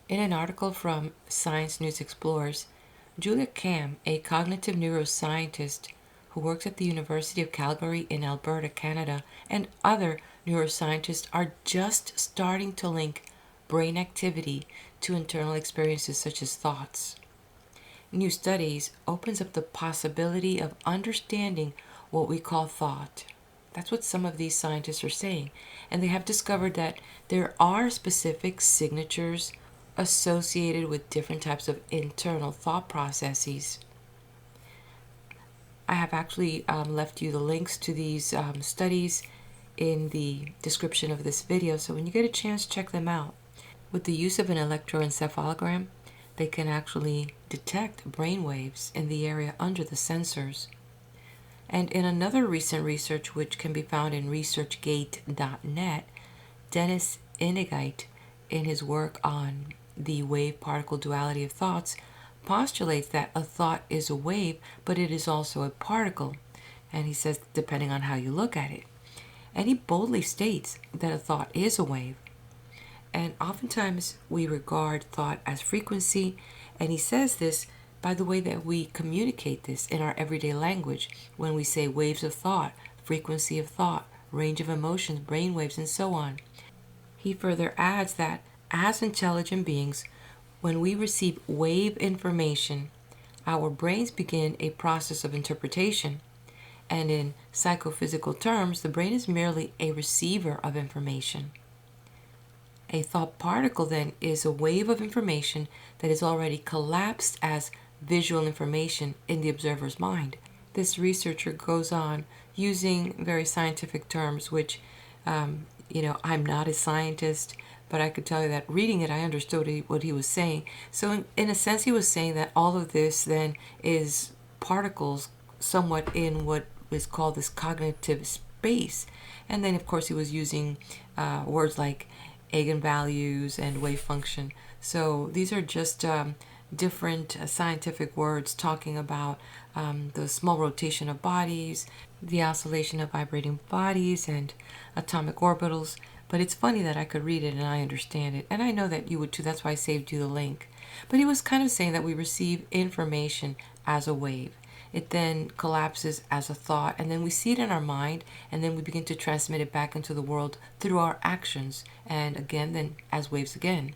In an article from Science News Explorers, Julia Kam, a cognitive neuroscientist who works at the University of Calgary in Alberta, Canada, and other neuroscientists are just starting to link brain activity to internal experiences such as thoughts. New studies opens up the possibility of understanding what we call thought. That's what some of these scientists are saying. And they have discovered that there are specific signatures associated with different types of internal thought processes. I have actually left you the links to these studies in the description of this video, so when you get a chance, check them out. With the use of an electroencephalogram, they can actually detect brain waves in the area under the sensors. And in another recent research, which can be found in researchgate.net, Dennis Inigite, in his work on the wave-particle duality of thoughts, postulates that a thought is a wave, but it is also a particle. And he says, depending on how you look at it. And he boldly states that a thought is a wave. And oftentimes we regard thought as frequency, and he says this by the way that we communicate this in our everyday language when we say waves of thought, frequency of thought, range of emotions, brain waves, and so on. He further adds that as intelligent beings, when we receive wave information, our brains begin a process of interpretation. And in psychophysical terms, the brain is merely a receiver of information. A thought particle, then, is a wave of information that is already collapsed as visual information in the observer's mind. This researcher goes on using very scientific terms, which, I'm not a scientist, but I could tell you that reading it, I understood what he was saying. So in a sense, he was saying that all of this then is particles somewhat in what is called this cognitive space. And then, of course, he was using words like eigenvalues and wave function. So these are just different scientific words talking about the small rotation of bodies, the oscillation of vibrating bodies, and atomic orbitals. But it's funny that I could read it and I understand it. And I know that you would too. That's why I saved you the link. But he was kind of saying that we receive information as a wave. It then collapses as a thought, and then we see it in our mind, and then we begin to transmit it back into the world through our actions, and again, then as waves again,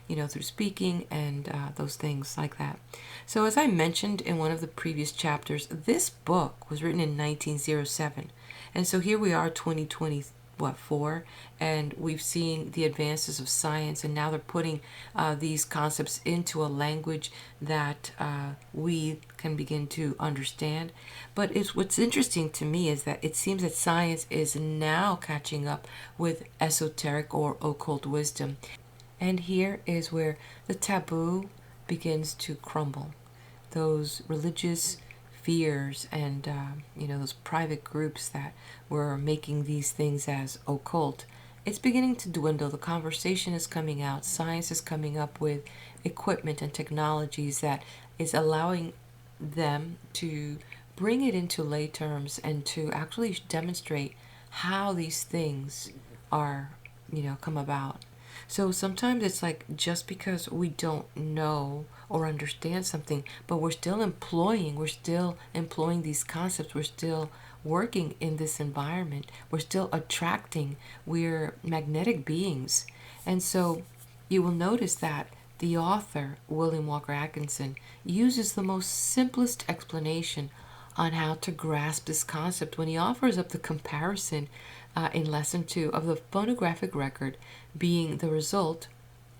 through speaking and those things like that. So as I mentioned in one of the previous chapters, this book was written in 1907, and so here we are, 2024, and we've seen the advances of science, and now they're putting these concepts into a language that we can begin to understand. But what's interesting to me is that it seems that science is now catching up with esoteric or occult wisdom. And here is where the taboo begins to crumble. Those religious fears and those private groups that were making these things as occult, it's beginning to dwindle. The conversation is coming out. Science is coming up with equipment and technologies that is allowing them to bring it into lay terms and to actually demonstrate how these things are come about. So sometimes it's like just because we don't know or understand something, but we're still employing these concepts, we're still working in this environment, we're still attracting, we're magnetic beings. And so you will notice that the author, William Walker Atkinson, uses the most simplest explanation on how to grasp this concept when he offers up the comparison in lesson 2 of the phonographic record being the result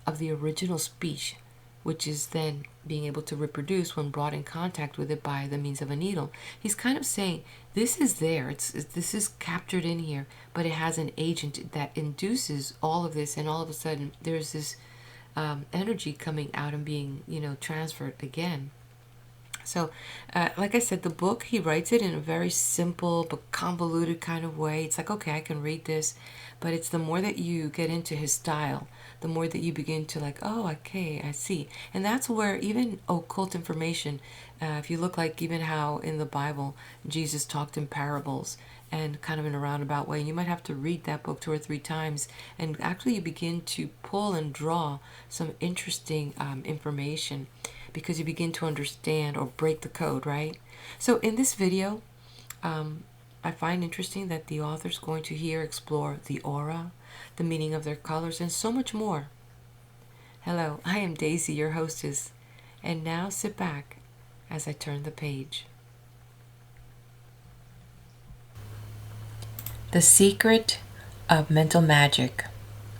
of the original speech, which is then being able to reproduce when brought in contact with it by the means of a needle. He's kind of saying this is there, this is captured in here, but it has an agent that induces all of this, and all of a sudden there's this energy coming out and being transferred again. So, like I said, the book, he writes it in a very simple but convoluted kind of way. It's like, okay, I can read this, but it's the more that you get into his style, the more that you begin to like, oh, okay, I see. And that's where even occult information, if you look like even how in the Bible, Jesus talked in parables, and kind of in a roundabout way. And you might have to read that book 2 or 3 times, and actually you begin to pull and draw some interesting information, because you begin to understand or break the code, right? So in this video, I find interesting that the author's going to here explore the aura, the meaning of their colors, and so much more. Hello, I am Daisy, your hostess, and now sit back as I turn the page. The Secret of Mental Magic,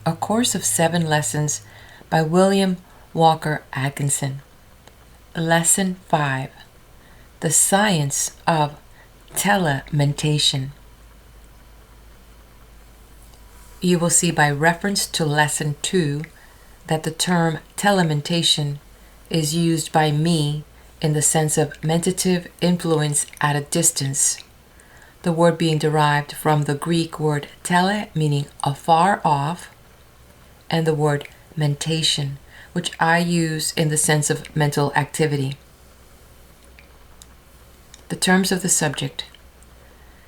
a course of 7 lessons by William Walker Atkinson. Lesson 5, The Science of Telementation. You will see by reference to Lesson 2 that the term telementation is used by me in the sense of mentative influence at a distance, the word being derived from the Greek word tele, meaning afar off, and the word mentation, which I use in the sense of mental activity. The terms of the subject.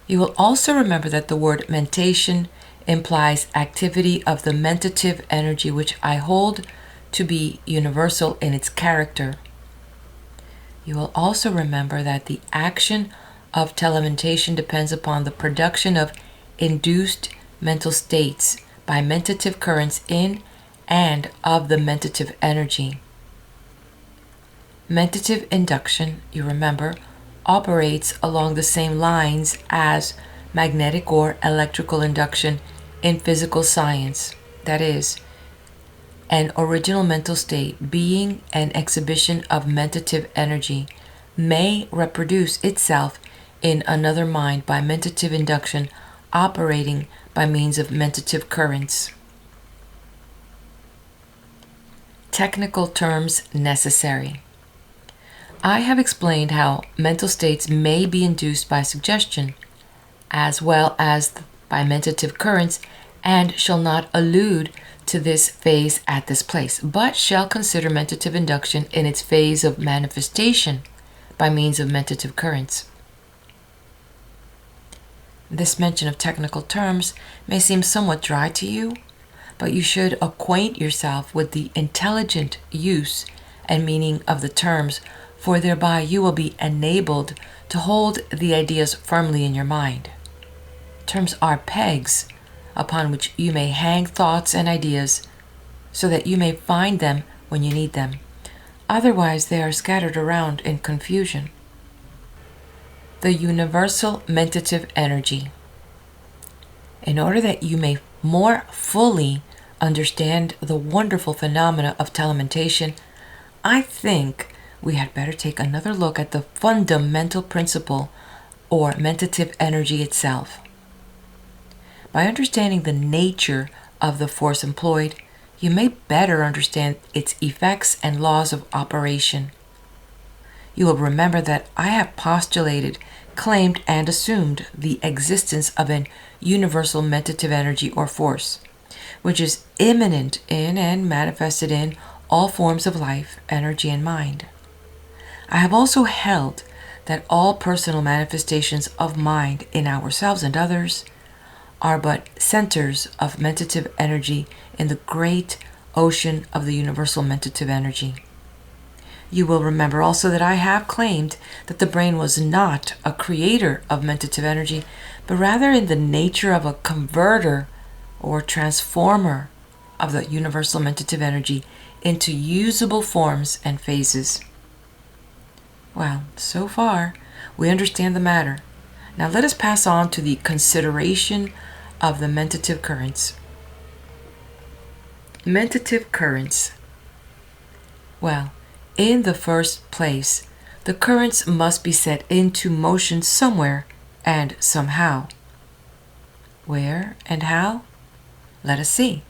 You will also remember that the word mentation implies activity of the mentative energy, which I hold to be universal in its character. You will also remember that the action of telementation depends upon the production of induced mental states by mentative currents in and of the mentative energy. Mentative induction, you remember, operates along the same lines as magnetic or electrical induction in physical science. That is, an original mental state, being an exhibition of mentative energy, may reproduce itself in another mind by mentative induction operating by means of mentative currents. Technical terms necessary. I have explained how mental states may be induced by suggestion, as well as by mentative currents, and shall not allude to this phase at this place, but shall consider mentative induction in its phase of manifestation by means of mentative currents. This mention of technical terms may seem somewhat dry to you, but you should acquaint yourself with the intelligent use and meaning of the terms, for thereby you will be enabled to hold the ideas firmly in your mind. Terms are pegs upon which you may hang thoughts and ideas so that you may find them when you need them. Otherwise, they are scattered around in confusion. The universal mentative energy. In order that you may more fully understand the wonderful phenomena of telementation, I think we had better take another look at the fundamental principle or mentative energy itself. By understanding the nature of the force employed, you may better understand its effects and laws of operation. You will remember that I have postulated, claimed, and assumed the existence of an universal mentative energy or force, which is immanent in and manifested in all forms of life, energy, and mind. I have also held that all personal manifestations of mind in ourselves and others are but centers of mentative energy in the great ocean of the universal mentative energy. You will remember also that I have claimed that the brain was not a creator of mentative energy, but rather in the nature of a converter or transformer of the universal mentative energy into usable forms and phases. Well, so far we understand the matter. Now let us pass on to the consideration of the mentative currents. Mentative currents. Well, in the first place, the currents must be set into motion somewhere and somehow. Where and how? Let us see.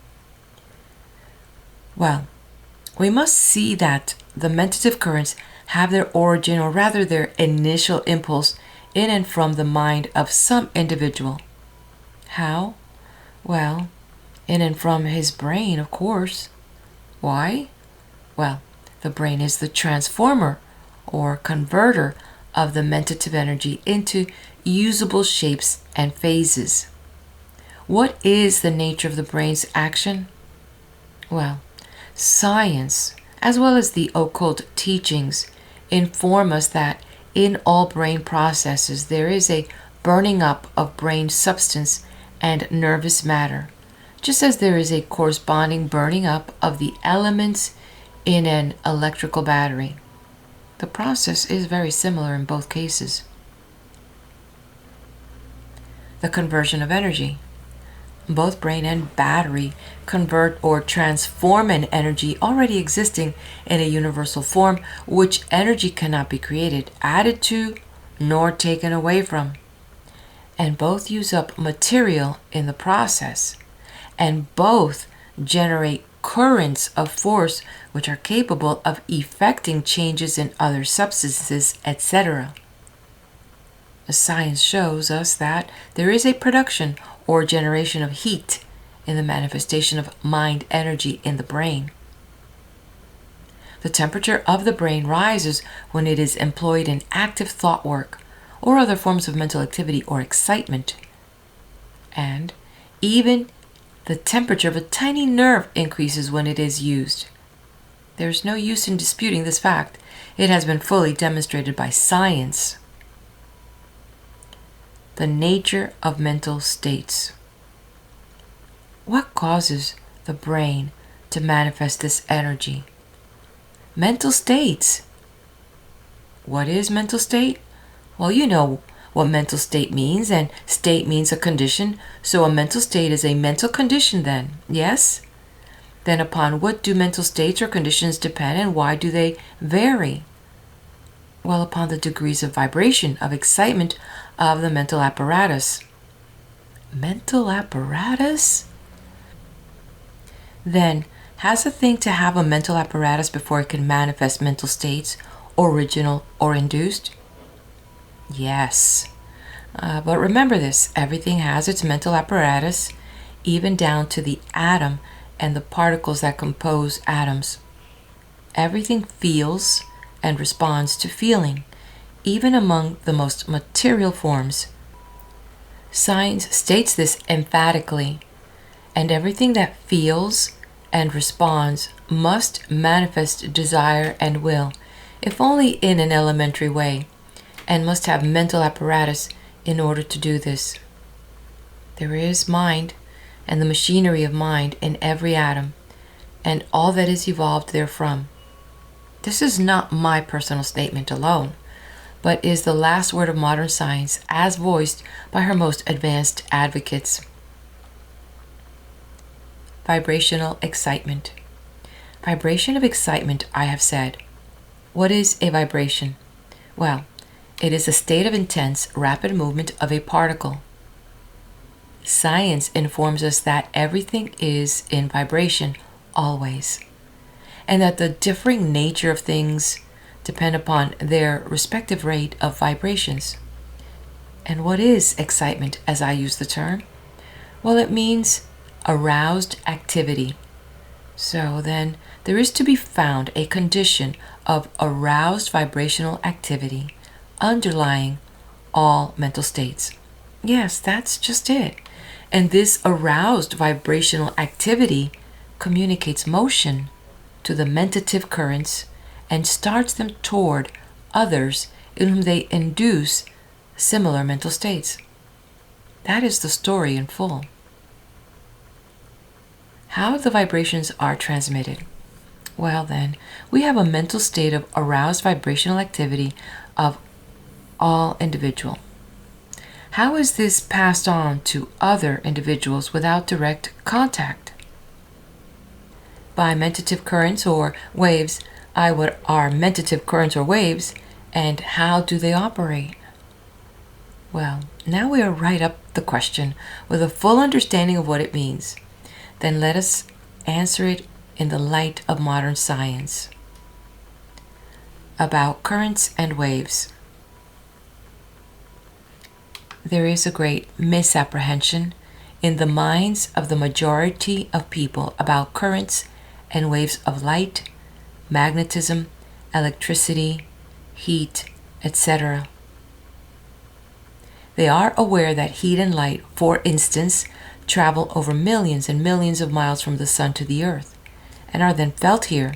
Well, we must see that the mentative currents have their origin, or rather their initial impulse, in and from the mind of some individual. How? Well, in and from his brain, of course. Why? Well, the brain is the transformer or converter of the mentative energy into usable shapes and phases. What is the nature of the brain's action? Well, science, as well as the occult teachings, inform us that in all brain processes there is a burning up of brain substance and nervous matter, just as there is a corresponding burning up of the elements in an electrical battery. The process is very similar in both cases. The conversion of energy. Both brain and battery convert or transform an energy already existing in a universal form, which energy cannot be created, added to, nor taken away from. And both use up material in the process. And both generate currents of force which are capable of effecting changes in other substances, etc. The science shows us that there is a production or generation of heat in the manifestation of mind energy in the brain. The temperature of the brain rises when it is employed in active thought work or other forms of mental activity or excitement. And even the temperature of a tiny nerve increases when it is used. There is no use in disputing this fact. It has been fully demonstrated by science. The nature of mental states. What causes the brain to manifest this energy? Mental states. What is mental state? Well, you know what mental state means, and state means a condition, so a mental state is a mental condition then, yes? Then upon what do mental states or conditions depend, and why do they vary? Well, upon the degrees of vibration, of excitement of the mental apparatus. Mental apparatus? Then, has a thing to have a mental apparatus before it can manifest mental states, original or induced? Yes. But remember this, everything has its mental apparatus, even down to the atom and the particles that compose atoms. Everything feels and responds to feeling, even among the most material forms. Science states this emphatically, and everything that feels and responds must manifest desire and will, if only in an elementary way, and must have mental apparatus in order to do this. There is mind and the machinery of mind in every atom, and all that is evolved therefrom. This is not my personal statement alone, but is the last word of modern science as voiced by her most advanced advocates. Vibrational excitement. Vibration of excitement, I have said. What is a vibration? Well, it is a state of intense, rapid movement of a particle. Science informs us that everything is in vibration always, and that the differing nature of things depend upon their respective rate of vibrations. And what is excitement, as I use the term? Well, it means aroused activity. So then, there is to be found a condition of aroused vibrational activity underlying all mental states. Yes, that's just it. And this aroused vibrational activity communicates motion to the mentative currents and starts them toward others in whom they induce similar mental states. That is the story in full. How the vibrations are transmitted? Well then, we have a mental state of aroused vibrational activity of all individual. How is this passed on to other individuals without direct contact? By mentative currents or waves. What are mentative currents or waves, and how do they operate? Well, now we are right up the question with a full understanding of what it means. Then let us answer it in the light of modern science. About currents and waves. There is a great misapprehension in the minds of the majority of people about currents and waves of light, magnetism, electricity, heat, etc. They are aware that heat and light, for instance, travel over millions and millions of miles from the sun to the earth, and are then felt here,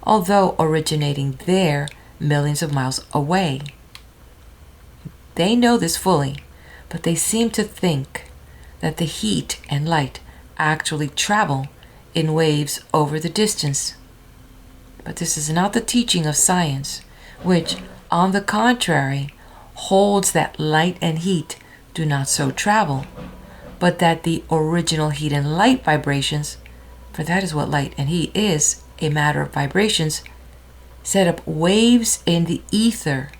although originating there millions of miles away. They know this fully, but they seem to think that the heat and light actually travel in waves over the distance. But this is not the teaching of science, which, on the contrary, holds that light and heat do not so travel, but that the original heat and light vibrations, for that is what light and heat is, a matter of vibrations, set up waves in the ether.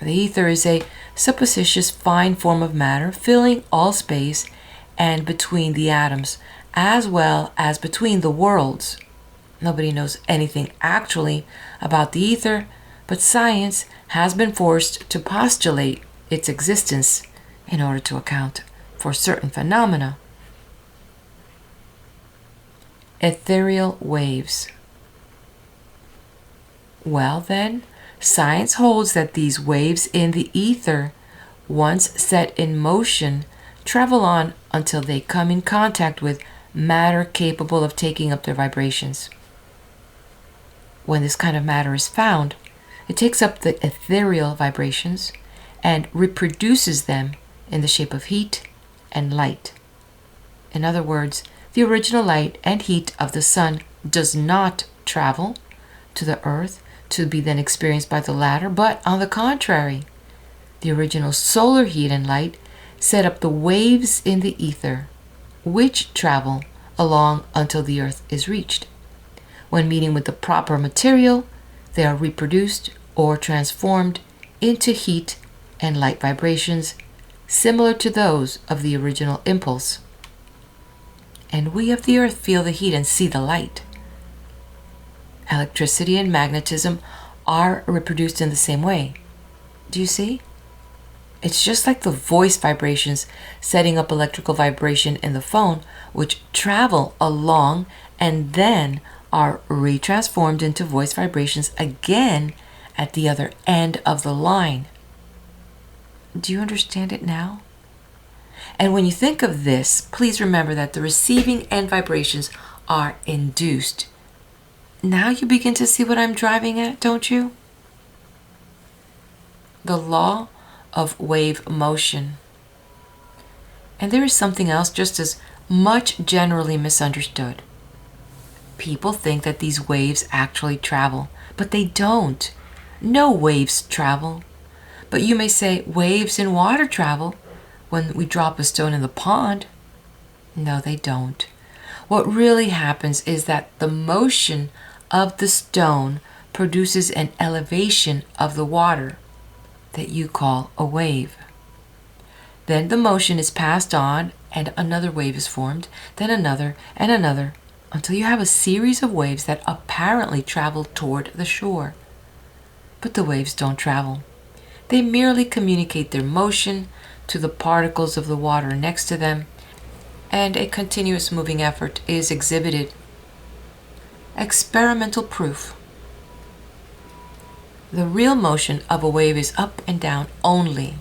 The ether is a supposititious fine form of matter filling all space and between the atoms, as well as between the worlds. Nobody knows anything actually about the ether, but science has been forced to postulate its existence in order to account for certain phenomena. Ethereal waves. Well then, science holds that these waves in the ether, once set in motion, travel on until they come in contact with matter capable of taking up their vibrations. When this kind of matter is found, it takes up the ethereal vibrations and reproduces them in the shape of heat and light. In other words, the original light and heat of the sun does not travel to the earth to be then experienced by the latter, but on the contrary, the original solar heat and light set up the waves in the ether, which travel along until the earth is reached. When meeting with the proper material, they are reproduced or transformed into heat and light vibrations similar to those of the original impulse. And we of the earth feel the heat and see the light. Electricity and magnetism are reproduced in the same way. Do you see? It's just like the voice vibrations setting up electrical vibration in the phone, which travel along and then are retransformed into voice vibrations again at the other end of the line. Do you understand it now? And when you think of this, please remember that the receiving end vibrations are induced. Now you begin to see what I'm driving at, don't you? The law of wave motion. And there is something else just as much generally misunderstood. People think that these waves actually travel, but they don't. No waves travel. But you may say waves in water travel when we drop a stone in the pond. No, they don't. What really happens is that the motion of the stone produces an elevation of the water that you call a wave. Then the motion is passed on and another wave is formed, then another and another, until you have a series of waves that apparently travel toward the shore. But the waves don't travel. They merely communicate their motion to the particles of the water next to them, and a continuous moving effort is exhibited. Experimental proof. The real motion of a wave is up and down only.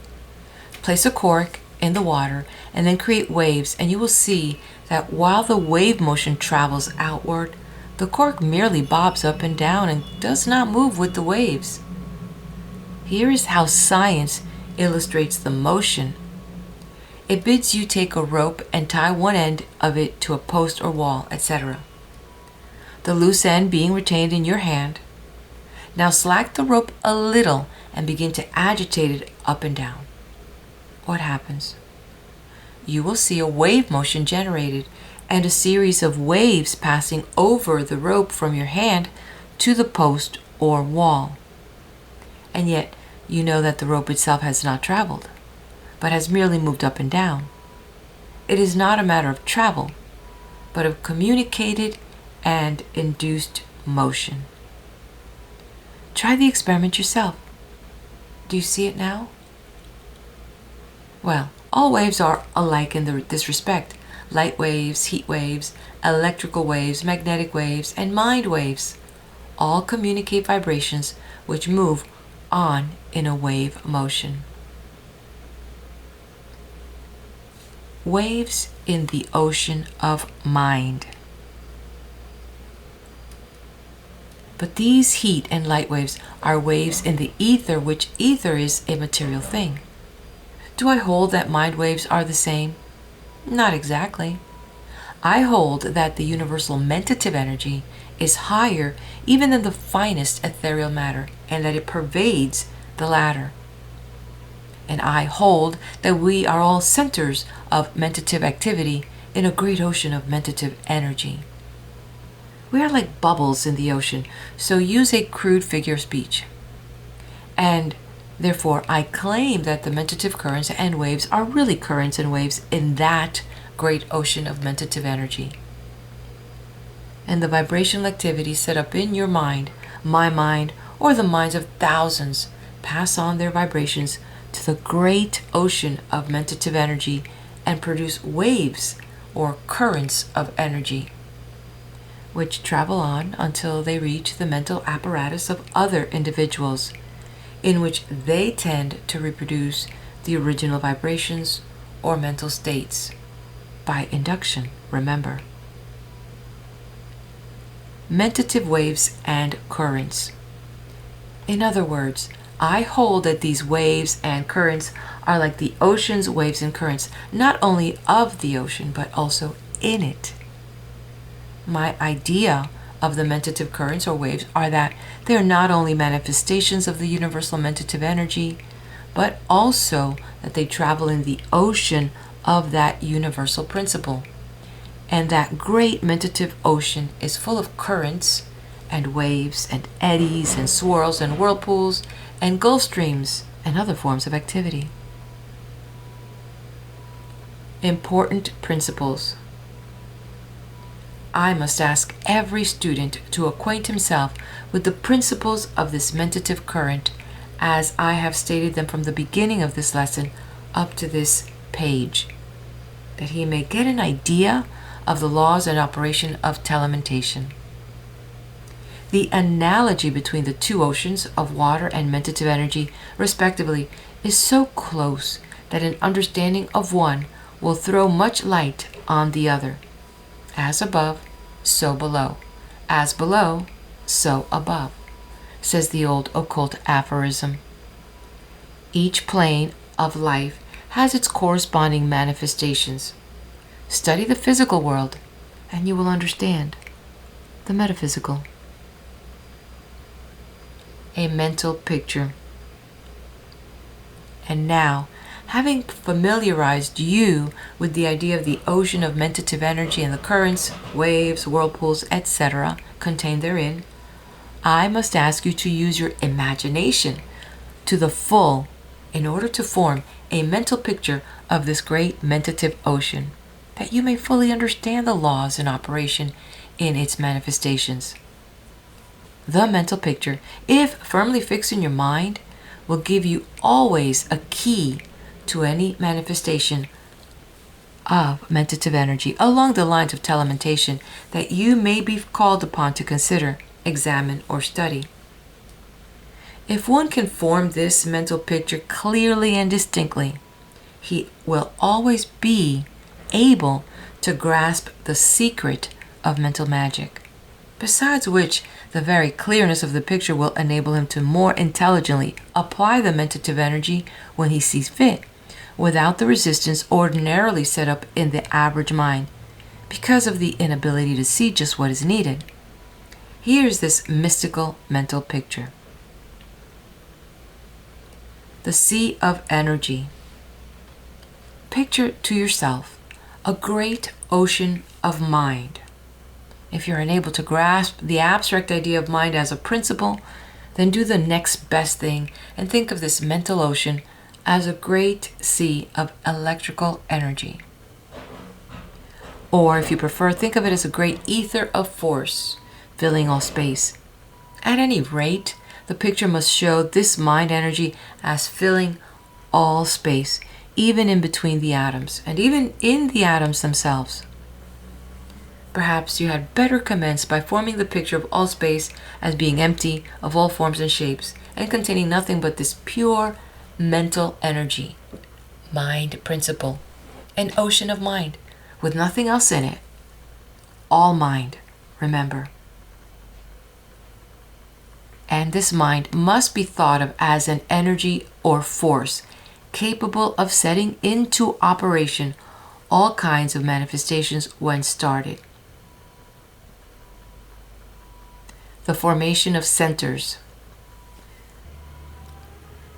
Place a cork in the water and then create waves, and you will see that while the wave motion travels outward, the cork merely bobs up and down and does not move with the waves. Here is how science illustrates the motion. It bids you take a rope and tie one end of it to a post or wall, etc. The loose end being retained in your hand. Now slack the rope a little and begin to agitate it up and down. What happens? You will see a wave motion generated and a series of waves passing over the rope from your hand to the post or wall. And yet you know that the rope itself has not traveled, but has merely moved up and down. It is not a matter of travel, but of communicated and induced motion. Try the experiment yourself. Do you see it now? Well, all waves are alike in this respect. Light waves, heat waves, electrical waves, magnetic waves, and mind waves all communicate vibrations which move on in a wave motion. Waves in the ocean of mind. But these heat and light waves are waves in the ether, which ether is a material thing. Do I hold that mind waves are the same? Not exactly. I hold that the universal mentative energy is higher even than the finest ethereal matter, and that it pervades the latter. And I hold that we are all centers of mentative activity in a great ocean of mentative energy. We are like bubbles in the ocean, so use a crude figure of speech. And therefore, I claim that the mentative currents and waves are really currents and waves in that great ocean of mentative energy. And the vibrational activity set up in your mind, my mind, or the minds of thousands pass on their vibrations to the great ocean of mentative energy and produce waves or currents of energy, which travel on until they reach the mental apparatus of other individuals, in which they tend to reproduce the original vibrations or mental states by induction, remember. Mentative waves and currents. In other words, I hold that these waves and currents are like the ocean's waves and currents, not only of the ocean, but also in it. My idea of the mentative currents or waves are that they are not only manifestations of the universal mentative energy, but also that they travel in the ocean of that universal principle. And that great mentative ocean is full of currents and waves and eddies and swirls and whirlpools and gulf streams and other forms of activity. Important principles. I must ask every student to acquaint himself with the principles of this mentative current as I have stated them from the beginning of this lesson up to this page, that he may get an idea of the laws and operation of telementation. The analogy between the two oceans of water and mentative energy, respectively, is so close that an understanding of one will throw much light on the other. As above, so below. As below, so above, says the old occult aphorism. Each plane of life has its corresponding manifestations. Study the physical world, and you will understand the metaphysical. A mental picture. And now, having familiarized you with the idea of the ocean of mentative energy and the currents, waves, whirlpools, etc. contained therein, I must ask you to use your imagination to the full in order to form a mental picture of this great mentative ocean, that you may fully understand the laws in operation in its manifestations. The mental picture, if firmly fixed in your mind, will give you always a key to any manifestation of mentative energy along the lines of telementation that you may be called upon to consider, examine, or study. If one can form this mental picture clearly and distinctly, he will always be able to grasp the secret of mental magic, besides which the very clearness of the picture will enable him to more intelligently apply the mentative energy when he sees fit, without the resistance ordinarily set up in the average mind, because of the inability to see just what is needed. Here's this mystical mental picture. The sea of energy. Picture to yourself a great ocean of mind. If you're unable to grasp the abstract idea of mind as a principle, then do the next best thing and think of this mental ocean as a great sea of electrical energy. Or, if you prefer, think of it as a great ether of force filling all space. At any rate, the picture must show this mind energy as filling all space, even in between the atoms, and even in the atoms themselves. perhaps you had better commence by forming the picture of all space as being empty of all forms and shapes and containing nothing but this pure mental energy, mind principle, an ocean of mind with nothing else in it. All mind, remember. And this mind must be thought of as an energy or force capable of setting into operation all kinds of manifestations when started. The formation of centers.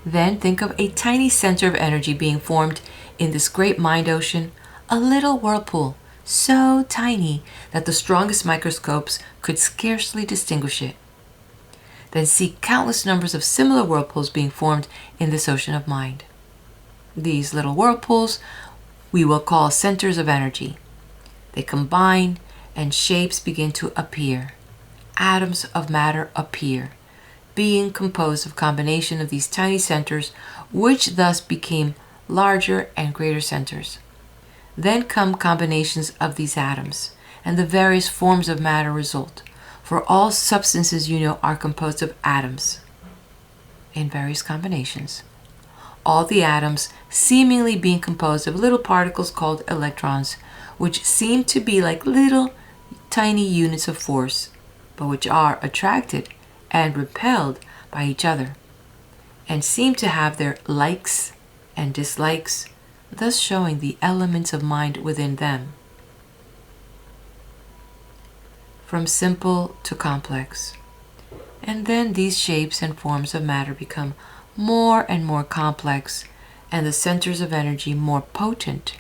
Then think of a tiny center of energy being formed in this great mind ocean, a little whirlpool, so tiny that the strongest microscopes could scarcely distinguish it. Then see countless numbers of similar whirlpools being formed in this ocean of mind. These little whirlpools we will call centers of energy. They combine and shapes begin to appear. Atoms of matter appear, being composed of combination of these tiny centers, which thus became larger and greater centers. Then come combinations of these atoms, and the various forms of matter result. For all substances, you know, are composed of atoms in various combinations. All the atoms seemingly being composed of little particles called electrons, which seem to be like little tiny units of force, but which are attracted and repelled by each other, and seem to have their likes and dislikes, thus showing the elements of mind within them. From simple to complex. And then these shapes and forms of matter become more and more complex, and the centers of energy more potent,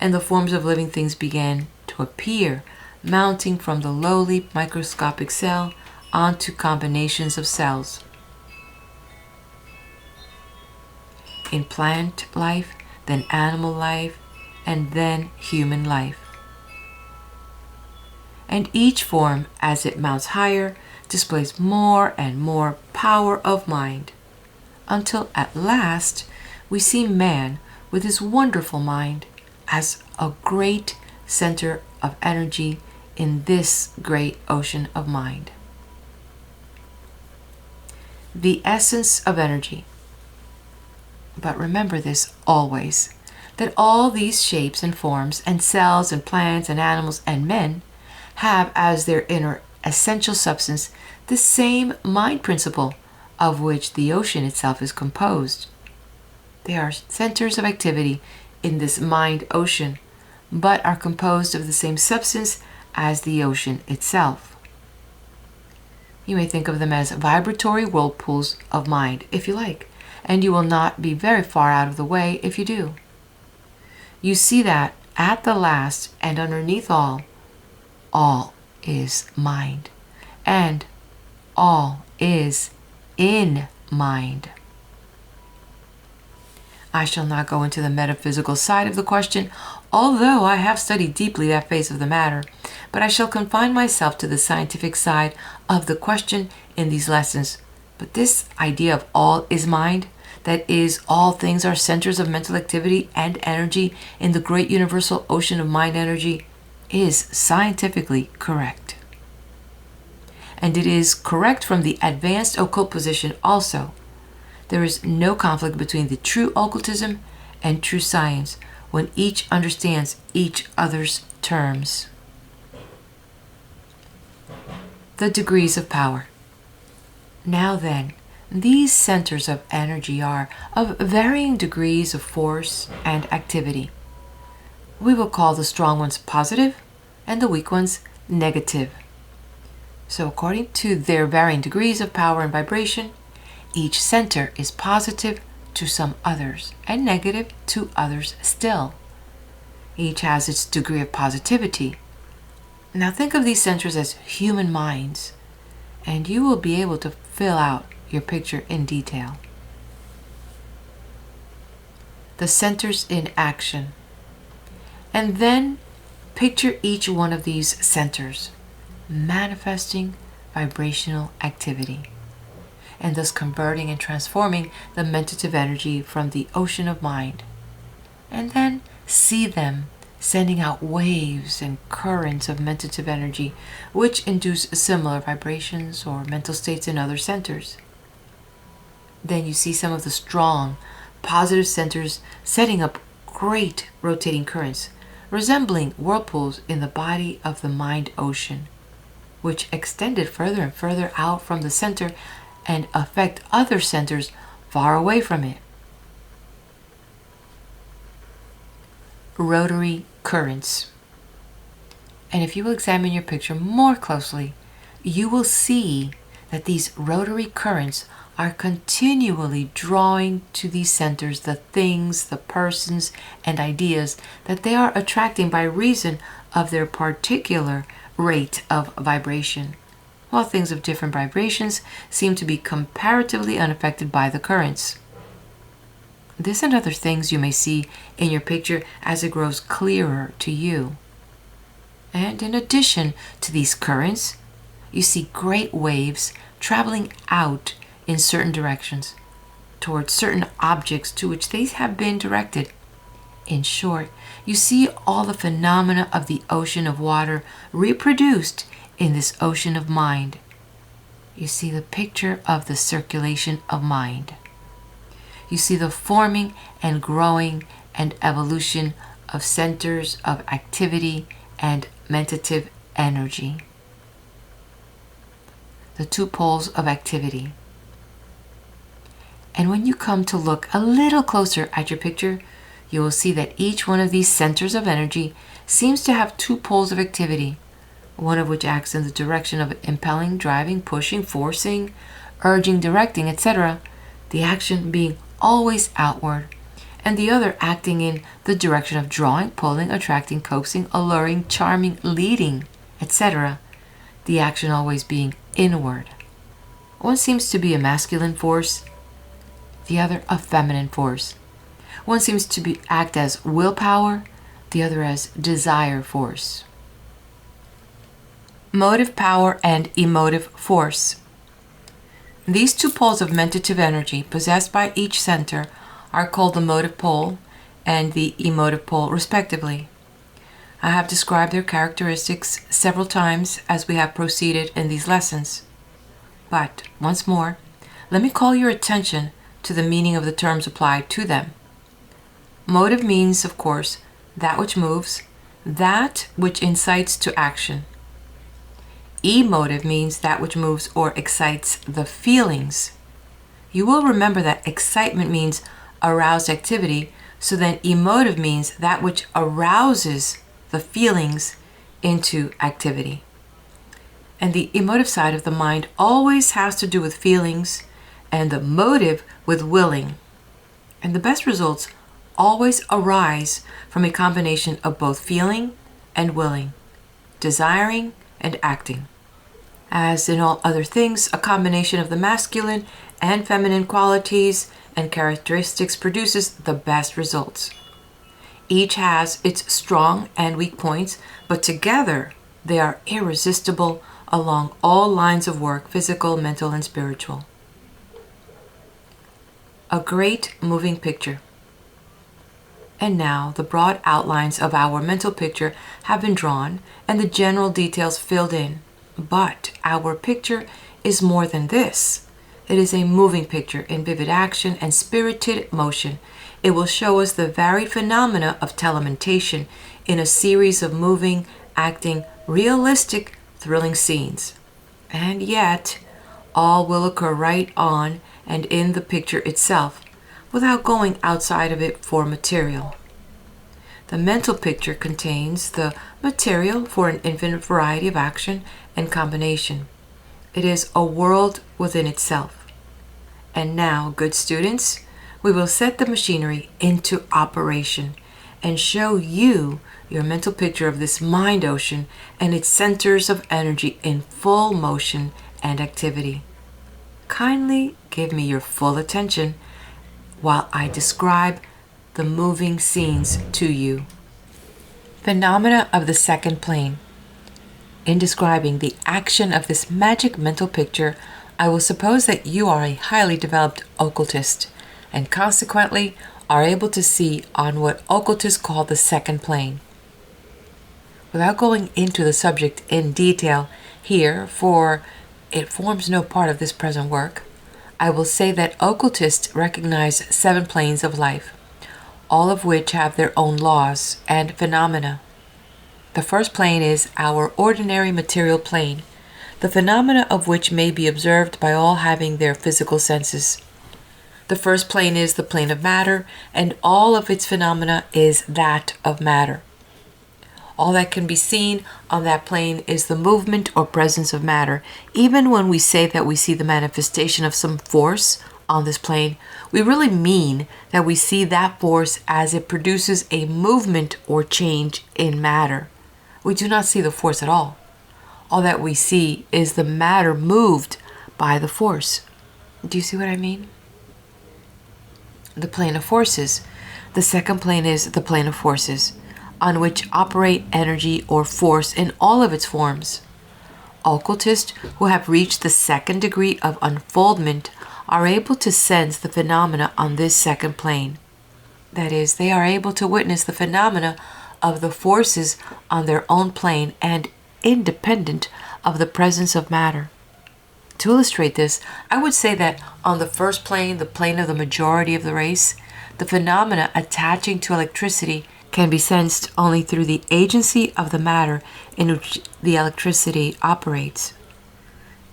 and the forms of living things began to appear, mounting from the lowly microscopic cell onto combinations of cells. In plant life, then animal life, and then human life. And each form, as it mounts higher, displays more and more power of mind, until at last we see man with his wonderful mind as a great center of energy in this great ocean of mind. The essence of energy. But remember this always, that all these shapes and forms and cells and plants and animals and men have as their inner essential substance the same mind principle of which the ocean itself is composed. They are centers of activity in this mind ocean, but are composed of the same substance as the ocean itself. You may think of them as vibratory whirlpools of mind, if you like, and you will not be very far out of the way if you do. You see that at the last and underneath all is mind, and all is in mind. I shall not go into the metaphysical side of the question, although I have studied deeply that phase of the matter, but I shall confine myself to the scientific side of the question in these lessons. But this idea of all is mind, that is, all things are centers of mental activity and energy in the great universal ocean of mind energy, is scientifically correct. And it is correct from the advanced occult position also. There is no conflict between the true occultism and true science when each understands each other's terms. The degrees of power. Now then, these centers of energy are of varying degrees of force and activity. We will call the strong ones positive and the weak ones negative. So according to their varying degrees of power and vibration, each center is positive to some others and negative to others still. Each has its degree of positivity. Now think of these centers as human minds, and you will be able to fill out your picture in detail. The centers in action. And then picture each one of these centers manifesting vibrational activity, and thus converting and transforming the mentative energy from the ocean of mind. And then see them sending out waves and currents of mentative energy, which induce similar vibrations or mental states in other centers. Then you see some of the strong, positive centers setting up great rotating currents, resembling whirlpools in the body of the mind ocean, which extended further and further out from the center and affect other centers far away from it. Rotary currents. And if you will examine your picture more closely, you will see that these rotary currents are continually drawing to these centers the things, the persons, and ideas that they are attracting by reason of their particular rate of vibration, while things of different vibrations seem to be comparatively unaffected by the currents. This and other things you may see in your picture as it grows clearer to you. And in addition to these currents, you see great waves traveling out in certain directions, towards certain objects to which they have been directed. In short, you see all the phenomena of the ocean of water reproduced in this ocean of mind. You see the picture of the circulation of mind. You see the forming and growing and evolution of centers of activity and mentative energy. The two poles of activity. And when you come to look a little closer at your picture, you will see that each one of these centers of energy seems to have two poles of activity, one of which acts in the direction of impelling, driving, pushing, forcing, urging, directing, etc., the action being always outward, and the other acting in the direction of drawing, pulling, attracting, coaxing, alluring, charming, leading, etc., the action always being inward. One seems to be a masculine force, the other a feminine force. One seems to act as willpower, the other as desire force. Motive power and emotive force. These two poles of mentative energy possessed by each center are called the motive pole and the emotive pole respectively. I have described their characteristics several times as we have proceeded in these lessons. But, once more, let me call your attention to the meaning of the terms applied to them. Motive means, of course, that which moves, that which incites to action. Emotive means that which moves or excites the feelings. You will remember that excitement means aroused activity, so then emotive means that which arouses the feelings into activity. And the emotive side of the mind always has to do with feelings, and the motive with willing. And the best results always arise from a combination of both feeling and willing, desiring and acting. As in all other things, a combination of the masculine and feminine qualities and characteristics produces the best results. Each has its strong and weak points, but together they are irresistible along all lines of work, physical, mental, and spiritual. A great moving picture. And now the broad outlines of our mental picture have been drawn and the general details filled in. But our picture is more than this. It is a moving picture in vivid action and spirited motion. It will show us the varied phenomena of telementation in a series of moving, acting, realistic, thrilling scenes. And yet, all will occur right on and in the picture itself, without going outside of it for material. The mental picture contains the material for an infinite variety of action and combination. It is a world within itself. And now, good students, we will set the machinery into operation and show you your mental picture of this mind ocean and its centers of energy in full motion and activity. Kindly give me your full attention while I describe the moving scenes to you. Phenomena of the second plane. In describing the action of this magic mental picture, I will suppose that you are a highly developed occultist and consequently are able to see on what occultists call the second plane. Without going into the subject in detail here, for it forms no part of this present work, I will say that occultists recognize 7 planes of life, all of which have their own laws and phenomena. The first plane is our ordinary material plane, the phenomena of which may be observed by all having their physical senses. The first plane is the plane of matter, and all of its phenomena is that of matter. All that can be seen on that plane is the movement or presence of matter. Even when we say that we see the manifestation of some force on this plane, we really mean that we see that force as it produces a movement or change in matter. We do not see the force at all. All that we see is the matter moved by the force. Do you see what I mean? The plane of forces. The second plane is the plane of forces, on which operate energy or force in all of its forms. Occultists who have reached the second degree of unfoldment are able to sense the phenomena on this second plane. That is, they are able to witness the phenomena of the forces on their own plane and independent of the presence of matter. To illustrate this, I would say that on the first plane, the plane of the majority of the race, the phenomena attaching to electricity can be sensed only through the agency of the matter in which the electricity operates.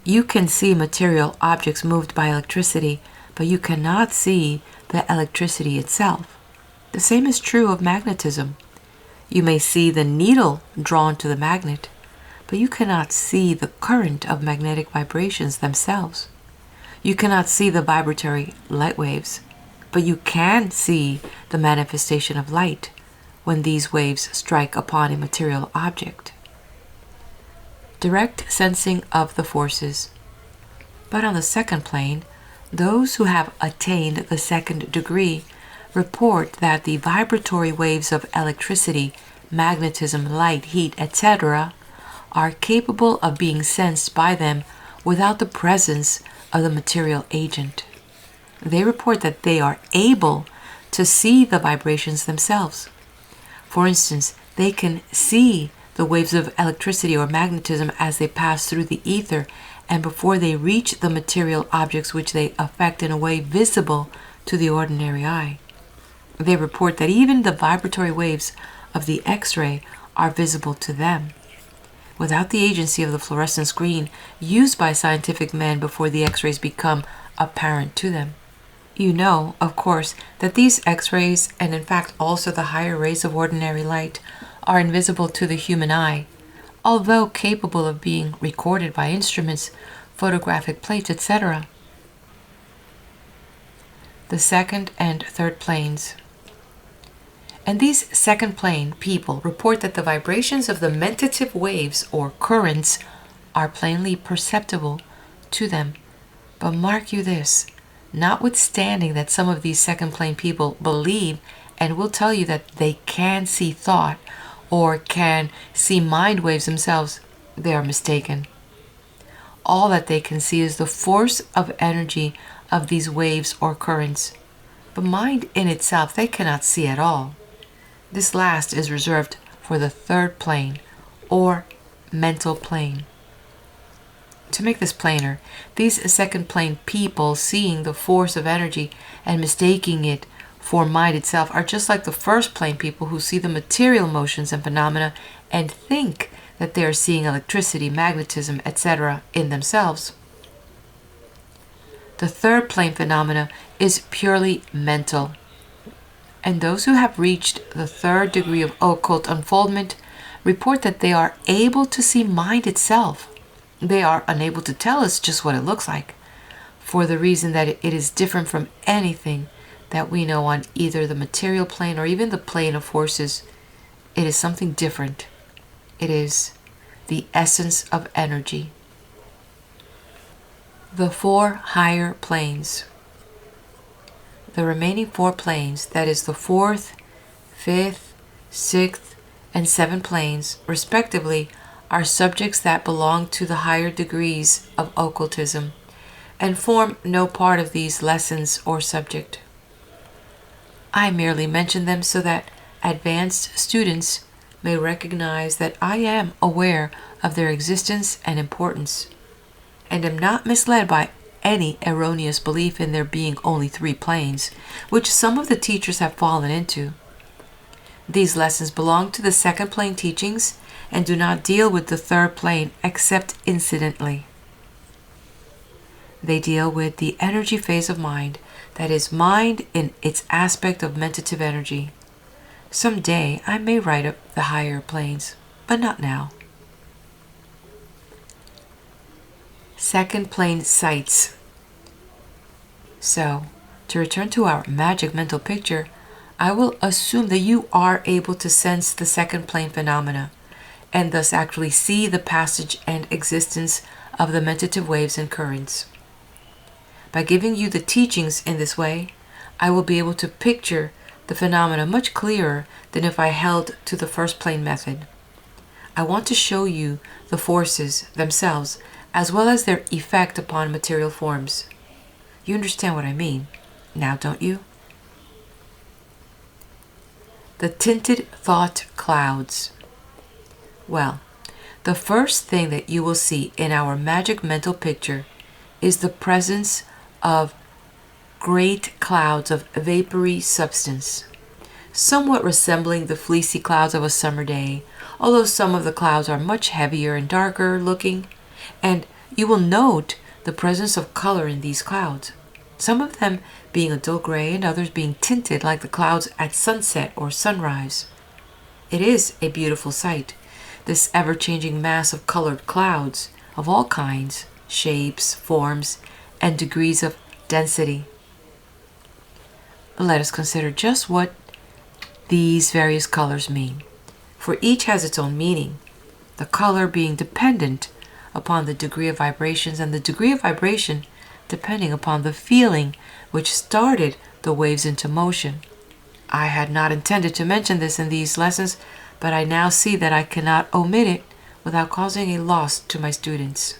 You can see material objects moved by electricity, but you cannot see the electricity itself. The same is true of magnetism. You may see the needle drawn to the magnet, but you cannot see the current of magnetic vibrations themselves. You cannot see the vibratory light waves, but you can see the manifestation of light when these waves strike upon a material object. Direct sensing of the forces. But on the second plane, those who have attained the second degree report that the vibratory waves of electricity, magnetism, light, heat, etc., are capable of being sensed by them without the presence of the material agent. They report that they are able to see the vibrations themselves. For instance, they can see the waves of electricity or magnetism as they pass through the ether and before they reach the material objects which they affect in a way visible to the ordinary eye. They report that even the vibratory waves of the X-ray are visible to them. Without the agency of the fluorescent screen used by scientific men before the X-rays become apparent to them. You know, of course, that these X-rays, and in fact also the higher rays of ordinary light, are invisible to the human eye, although capable of being recorded by instruments, photographic plates, etc. The second and third planes. And these second plane people report that the vibrations of the mentative waves or currents are plainly perceptible to them. But mark you this, notwithstanding that some of these second plane people believe and will tell you that they can see thought or can see mind waves themselves, they are mistaken. All that they can see is the force of energy of these waves or currents. But mind in itself they cannot see at all. This last is reserved for the third plane, or mental plane. To make this plainer, these second plane people seeing the force of energy and mistaking it for mind itself are just like the first plane people who see the material motions and phenomena and think that they are seeing electricity, magnetism, etc. in themselves. The third plane phenomena is purely mental. And those who have reached the third degree of occult unfoldment report that they are able to see mind itself. They are unable to tell us just what it looks like, for the reason that it is different from anything that we know on either the material plane or even the plane of forces. It is something different. It is the essence of energy. The 4 higher planes. The remaining 4 planes, that is the 4th, 5th, 6th, and 7th planes, respectively, are subjects that belong to the higher degrees of occultism and form no part of these lessons or subject. I merely mention them so that advanced students may recognize that I am aware of their existence and importance, and am not misled by any erroneous belief in there being only 3 planes, which some of the teachers have fallen into. These lessons belong to the 2nd plane teachings and do not deal with the 3rd plane except incidentally. They deal with the energy phase of mind, that is, mind in its aspect of mentative energy. Someday I may write up the higher planes, but not now. 2nd plane sights. So, to return to our magic mental picture, I will assume that you are able to sense the 2nd plane phenomena, and thus actually see the passage and existence of the mentative waves and currents. By giving you the teachings in this way, I will be able to picture the phenomena much clearer than if I held to the 1st plane method. I want to show you the forces themselves as well as their effect upon material forms. You understand what I mean now, don't you? The tinted thought clouds. Well, the first thing that you will see in our magic mental picture is the presence of great clouds of vapory substance, somewhat resembling the fleecy clouds of a summer day, although some of the clouds are much heavier and darker looking, and you will note the presence of color in these clouds, some of them being a dull gray and others being tinted like the clouds at sunset or sunrise. It is a beautiful sight, this ever-changing mass of colored clouds of all kinds, shapes, forms, and degrees of density. Let us consider just what these various colors mean, for each has its own meaning, the color being dependent upon the degree of vibrations and the degree of vibration depending upon the feeling which started the waves into motion. I had not intended to mention this in these lessons, but I now see that I cannot omit it without causing a loss to my students.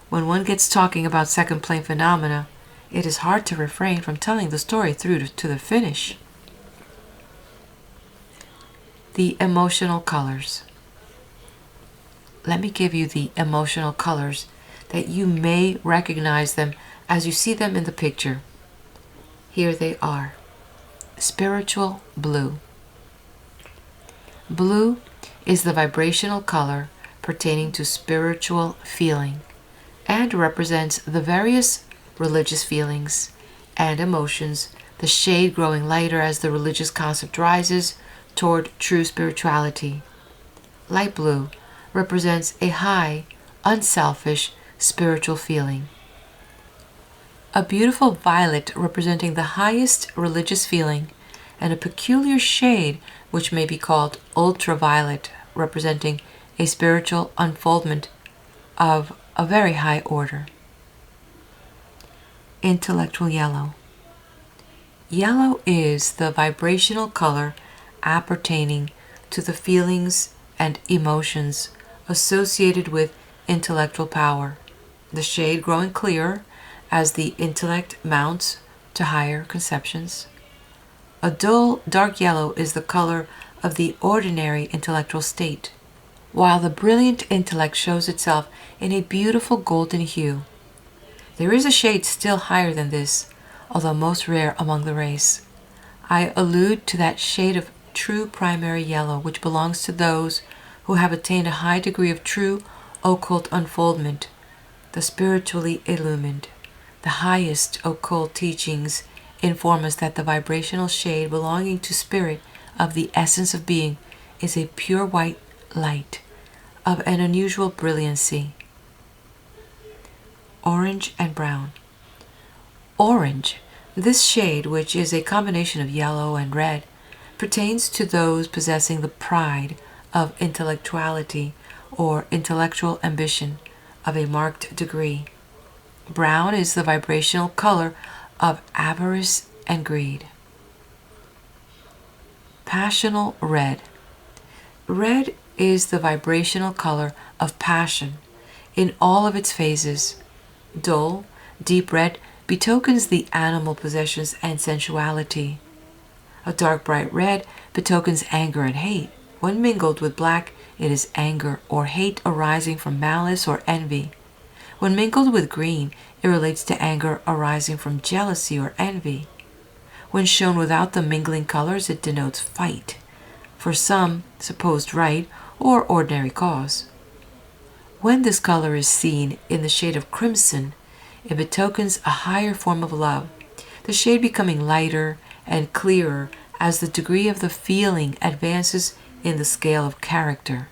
When one gets talking about 2nd plane phenomena, it is hard to refrain from telling the story through to the finish. The emotional colors. Let me give you the emotional colors that you may recognize them as you see them in the picture. Here they are. Spiritual blue. Blue is the vibrational color pertaining to spiritual feeling and represents the various religious feelings and emotions, the shade growing lighter as the religious concept rises toward true spirituality. Light blue represents a high, unselfish, spiritual feeling. A beautiful violet representing the highest religious feeling, and a peculiar shade which may be called ultraviolet, representing a spiritual unfoldment of a very high order. Intellectual yellow. Yellow is the vibrational color appertaining to the feelings and emotions associated with intellectual power, the shade growing clearer as the intellect mounts to higher conceptions. A dull dark yellow is the color of the ordinary intellectual state, while the brilliant intellect shows itself in a beautiful golden hue. There is a shade still higher than this, although most rare among the race. I allude to that shade of true primary yellow which belongs to those who have attained a high degree of true occult unfoldment, the spiritually illumined. The highest occult teachings inform us that the vibrational shade belonging to spirit of the essence of being is a pure white light of an unusual brilliancy. Orange and brown. Orange, this shade, which is a combination of yellow and red, pertains to those possessing the pride of intellectuality or intellectual ambition of a marked degree. Brown is the vibrational color of avarice and greed. Passional red. Red is the vibrational color of passion in all of its phases. Dull, deep red betokens the animal possessions and sensuality. A dark bright red betokens anger and hate, When mingled with black, it is anger or hate arising from malice or envy. When mingled with green, it relates to anger arising from jealousy or envy. When shown without the mingling colors, it denotes fight, for some supposed right or ordinary cause. When this color is seen in the shade of crimson, it betokens a higher form of love, the shade becoming lighter and clearer as the degree of the feeling advances in the scale of character.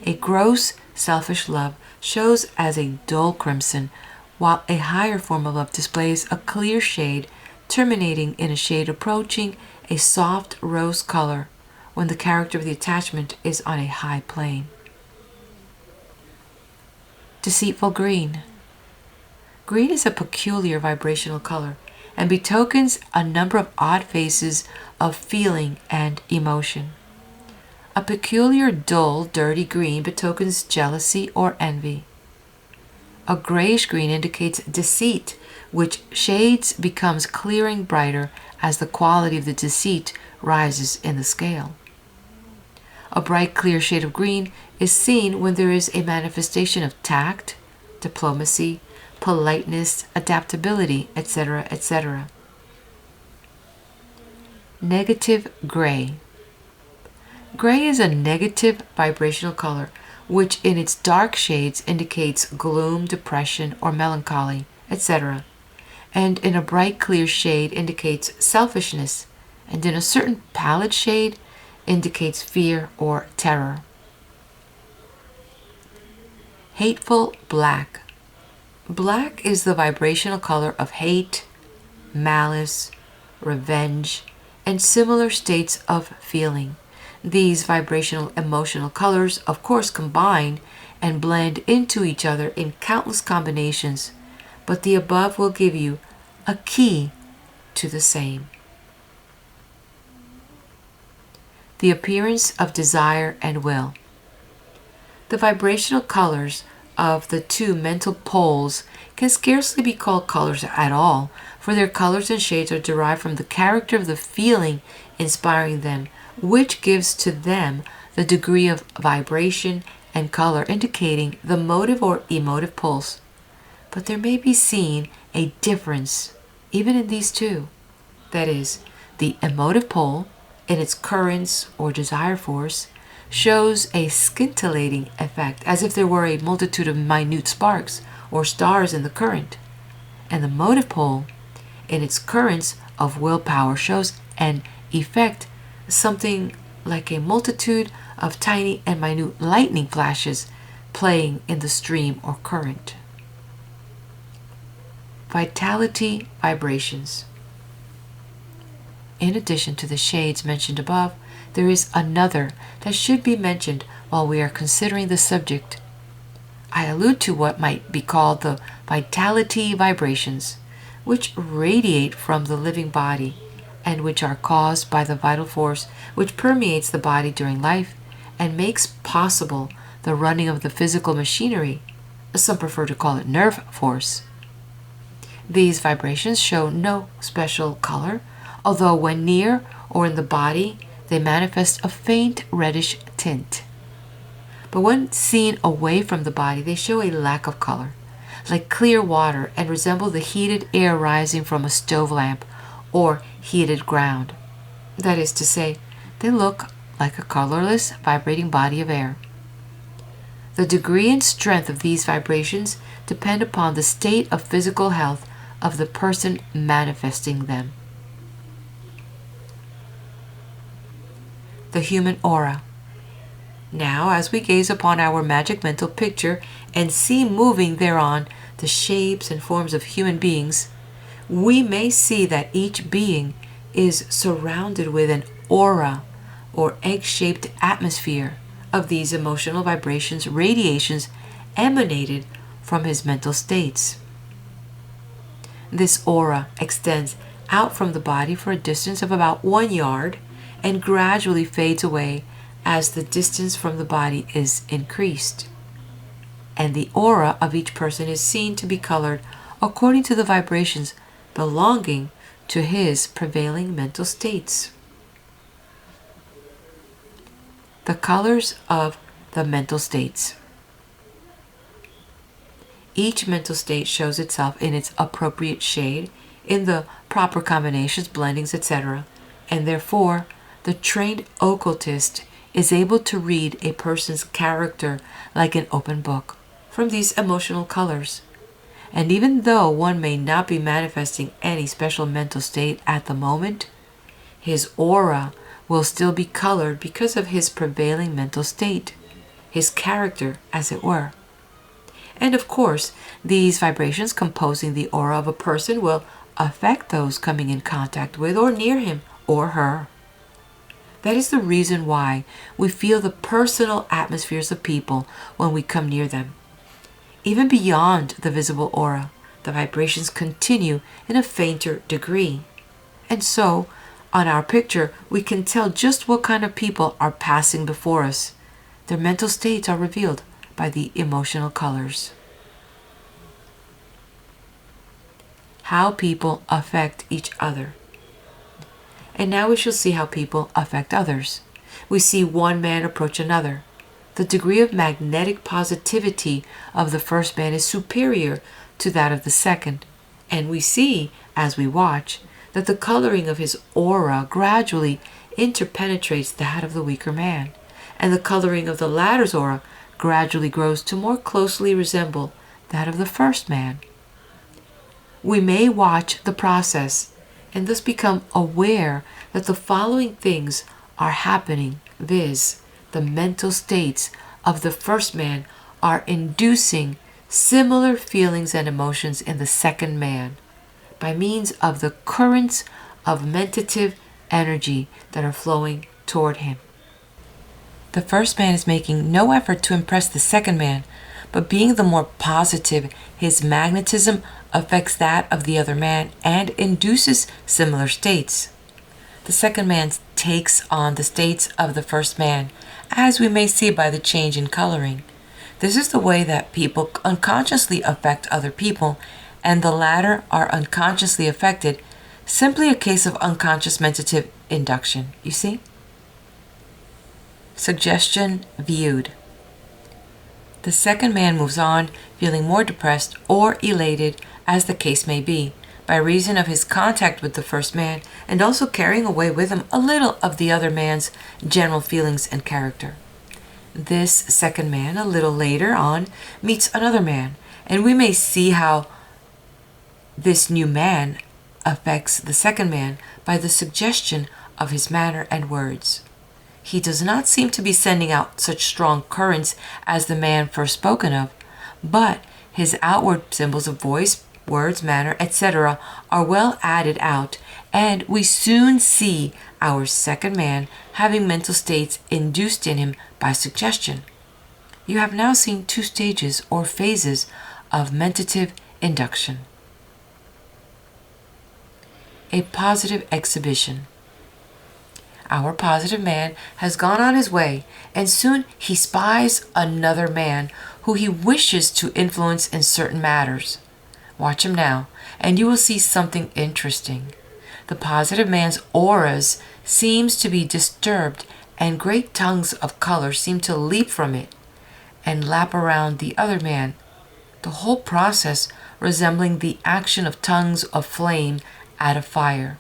A gross, selfish love shows as a dull crimson, while a higher form of love displays a clear shade terminating in a shade approaching a soft rose color when the character of the attachment is on a high plane. Deceitful green. Green is a peculiar vibrational color and betokens a number of odd phases of feeling and emotion. A peculiar dull, dirty green betokens jealousy or envy. A grayish green indicates deceit, which shades becomes clearing brighter as the quality of the deceit rises in the scale. A bright clear shade of green is seen when there is a manifestation of tact, diplomacy, politeness, adaptability, etc., etc. Negative gray. Gray is a negative vibrational color, which in its dark shades indicates gloom, depression, or melancholy, etc., and in a bright clear shade indicates selfishness, and in a certain pallid shade indicates fear or terror. Hateful black. Black is the vibrational color of hate, malice, revenge, and similar states of feeling. These vibrational emotional colors, of course, combine and blend into each other in countless combinations, but the above will give you a key to the same. The appearance of desire and will. The vibrational colors of the two mental poles can scarcely be called colors at all, for their colors and shades are derived from the character of the feeling inspiring them, which gives to them the degree of vibration and color indicating the motive or emotive pulse. But there may be seen a difference even in these two. That is, the emotive pole, in its currents or desire force, shows a scintillating effect, as if there were a multitude of minute sparks or stars in the current. And the motive pole, in its currents of willpower, shows an effect something like a multitude of tiny and minute lightning flashes playing in the stream or current. Vitality vibrations. In addition to the shades mentioned above, there is another that should be mentioned while we are considering the subject. I allude to what might be called the vitality vibrations, which radiate from the living body and which are caused by the vital force which permeates the body during life and makes possible the running of the physical machinery. Some prefer to call it nerve force. These vibrations show no special color, although when near or in the body, they manifest a faint reddish tint. But when seen away from the body, they show a lack of color, like clear water, and resemble the heated air rising from a stove lamp or heated ground. That is to say, they look like a colorless, vibrating body of air. The degree and strength of these vibrations depend upon the state of physical health of the person manifesting them. The human aura. Now, as we gaze upon our magic mental picture and see moving thereon the shapes and forms of human beings, we may see that each being is surrounded with an aura or egg-shaped atmosphere of these emotional vibrations, radiations emanated from his mental states. This aura extends out from the body for a distance of about 1 yard and gradually fades away as the distance from the body is increased. And the aura of each person is seen to be colored according to the vibrations belonging to his prevailing mental states. the colors of the mental states. Each mental state shows itself in its appropriate shade, in the proper combinations, blendings, etc. And therefore, the trained occultist is able to read a person's character like an open book from these emotional colors. And even though one may not be manifesting any special mental state at the moment, his aura will still be colored because of his prevailing mental state, his character, as it were. And of course, these vibrations composing the aura of a person will affect those coming in contact with or near him or her. That is the reason why we feel the personal atmospheres of people when we come near them. Even beyond the visible aura, the vibrations continue in a fainter degree. And so, on our picture, we can tell just what kind of people are passing before us. Their mental states are revealed by the emotional colors. How people affect each other. And now we shall see how people affect others. We see one man approach another. The degree of magnetic positivity of the first man is superior to that of the second. And we see, as we watch, that the coloring of his aura gradually interpenetrates that of the weaker man, and the coloring of the latter's aura gradually grows to more closely resemble that of the first man. We may watch the process and thus become aware that the following things are happening, viz., the mental states of the first man are inducing similar feelings and emotions in the second man by means of the currents of mentative energy that are flowing toward him. The first man is making no effort to impress the second man, but being the more positive, his magnetism affects that of the other man and induces similar states. The second man takes on the states of the first man, as we may see by the change in coloring. This is the way that people unconsciously affect other people, and the latter are unconsciously affected, simply a case of unconscious mentative induction, you see? Suggestion viewed. The second man moves on, feeling more depressed or elated, as the case may be, by reason of his contact with the first man, and also carrying away with him a little of the other man's general feelings and character. This second man, a little later on, meets another man, and we may see how this new man affects the second man by the suggestion of his manner and words. He does not seem to be sending out such strong currents as the man first spoken of, but his outward symbols of voice, words, manner, etc. are well added out, and we soon see our second man having mental states induced in him by suggestion. You have now seen two stages or phases of mentative induction. A positive exhibition. Our positive man has gone on his way, and soon he spies another man who he wishes to influence in certain matters. Watch him now, and you will see something interesting. The positive man's auras seems to be disturbed, and great tongues of color seem to leap from it and lap around the other man, the whole process resembling the action of tongues of flame at a fire.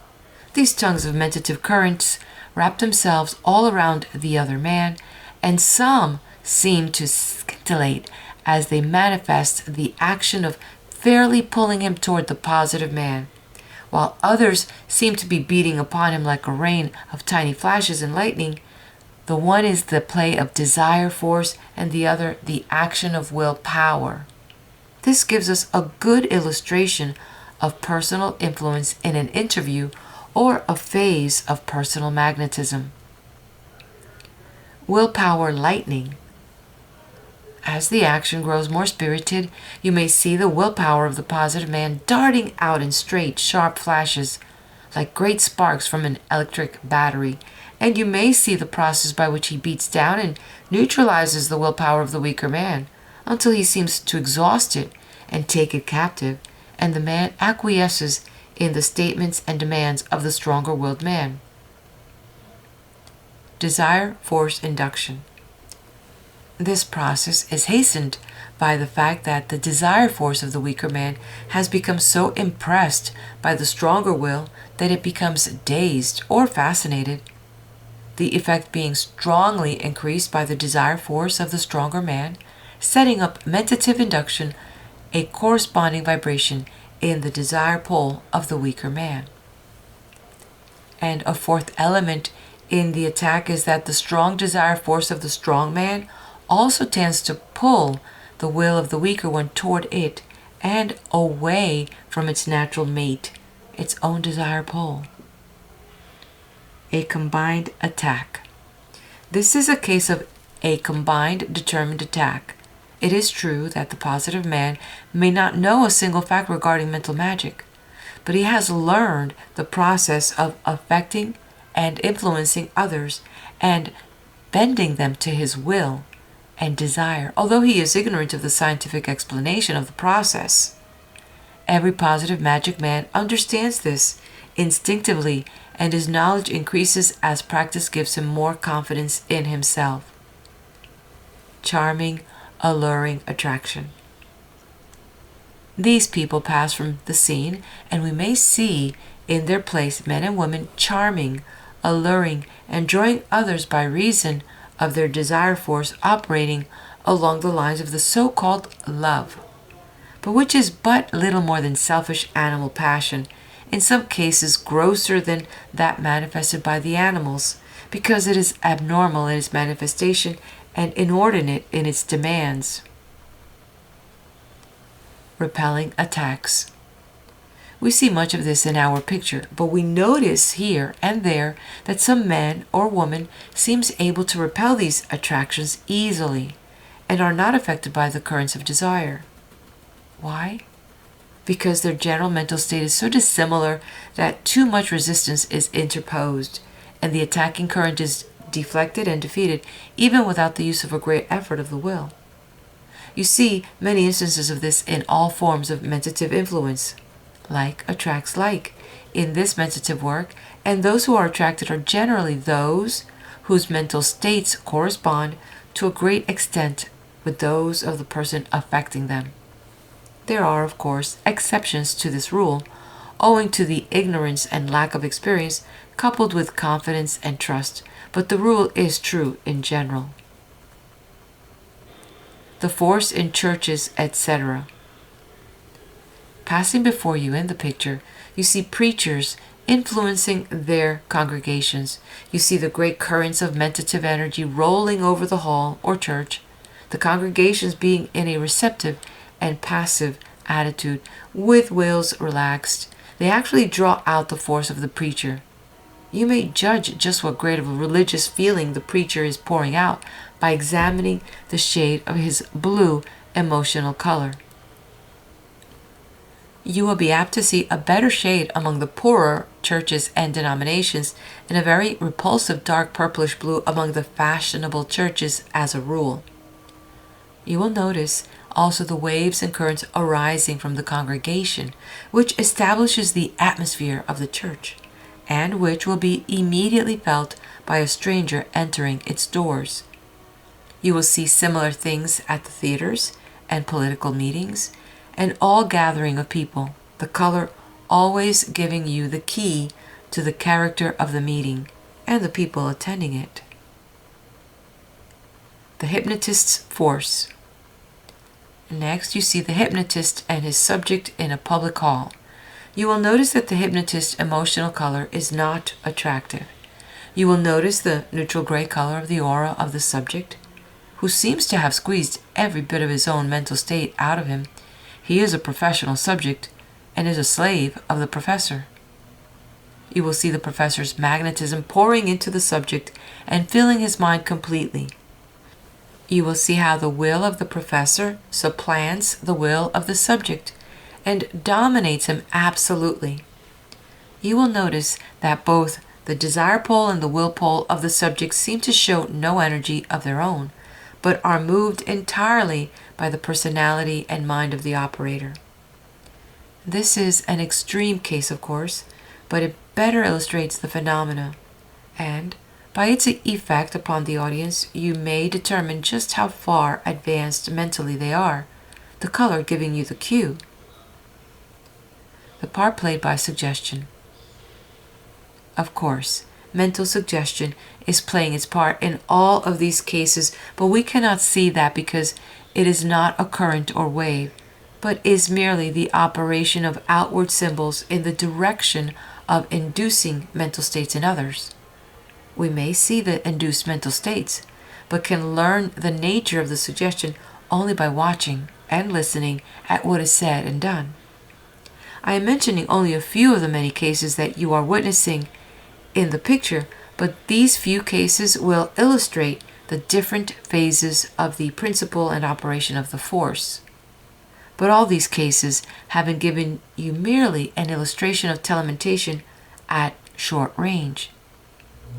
These tongues of mentative currents wrap themselves all around the other man, and some seem to scintillate as they manifest the action of fairly pulling him toward the positive man, while others seem to be beating upon him like a rain of tiny flashes and lightning. The one is the play of desire force, and the other the action of will power. This gives us a good illustration of personal influence in an interview or a phase of personal magnetism. Willpower lightning. As the action grows more spirited, you may see the willpower of the positive man darting out in straight, sharp flashes, like great sparks from an electric battery, and you may see the process by which he beats down and neutralizes the willpower of the weaker man, until he seems to exhaust it and take it captive, and the man acquiesces in the statements and demands of the stronger-willed man. desire force induction. This process is hastened by the fact that the desire force of the weaker man has become so impressed by the stronger will that it becomes dazed or fascinated, the effect being strongly increased by the desire force of the stronger man, setting up mentative induction, a corresponding vibration in the desire pole of the weaker man. And a fourth element in the attack is that the strong desire force of the strong man also tends to pull the will of the weaker one toward it and away from its natural mate, its own desire pole. A combined attack. This is a case of a combined determined attack. It is true that the positive man may not know a single fact regarding mental magic, but he has learned the process of affecting and influencing others and bending them to his will and desire, although he is ignorant of the scientific explanation of the process. Every positive magic man understands this instinctively, and his knowledge increases as practice gives him more confidence in himself. Charming, alluring attraction. These people pass from the scene, and we may see in their place men and women charming, alluring, and drawing others by reason of their desire force operating along the lines of the so-called love, but which is but little more than selfish animal passion, in some cases grosser than that manifested by the animals, because it is abnormal in its manifestation and inordinate in its demands. Repelling attacks. We see much of this in our picture, but we notice here and there that some man or woman seems able to repel these attractions easily and are not affected by the currents of desire. Why? Because their general mental state is so dissimilar that too much resistance is interposed, and the attacking current is deflected and defeated even without the use of a great effort of the will. You see many instances of this in all forms of mentative influence. Like attracts like in this mentative work, and those who are attracted are generally those whose mental states correspond to a great extent with those of the person affecting them. There are, of course, exceptions to this rule, owing to the ignorance and lack of experience coupled with confidence and trust, but the rule is true in general. The force in churches, etc. Passing before you in the picture, you see preachers influencing their congregations. You see the great currents of mentative energy rolling over the hall or church, the congregations being in a receptive and passive attitude with wills relaxed. They actually draw out the force of the preacher. You may judge just what grade of a religious feeling the preacher is pouring out by examining the shade of his blue emotional color. You will be apt to see a better shade among the poorer churches and denominations and a very repulsive dark purplish blue among the fashionable churches as a rule. You will notice also the waves and currents arising from the congregation, which establishes the atmosphere of the church, and which will be immediately felt by a stranger entering its doors. You will see similar things at the theaters and political meetings, and all gathering of people, the color always giving you the key to the character of the meeting and the people attending it. The hypnotist's force. Next, you see the hypnotist and his subject in a public hall. You will notice that the hypnotist's emotional color is not attractive. You will notice the neutral gray color of the aura of the subject, who seems to have squeezed every bit of his own mental state out of him. He is a professional subject and is a slave of the professor. You will see the professor's magnetism pouring into the subject and filling his mind completely. You will see how the will of the professor supplants the will of the subject and dominates him absolutely. You will notice that both the desire pole and the will pole of the subject seem to show no energy of their own, but are moved entirely by the personality and mind of the operator. This is an extreme case, of course, but it better illustrates the phenomena, and, By its effect upon the audience, you may determine just how far advanced mentally they are, the color giving you the cue. The part played by suggestion. Of course, mental suggestion is playing its part in all of these cases, but we cannot see that because it is not a current or wave, but is merely the operation of outward symbols in the direction of inducing mental states in others. We may see the induced mental states, but can learn the nature of the suggestion only by watching and listening at what is said and done. I am mentioning only a few of the many cases that you are witnessing in the picture, but these few cases will illustrate the different phases of the principle and operation of the force. But all these cases have been given you merely an illustration of telementation at short range.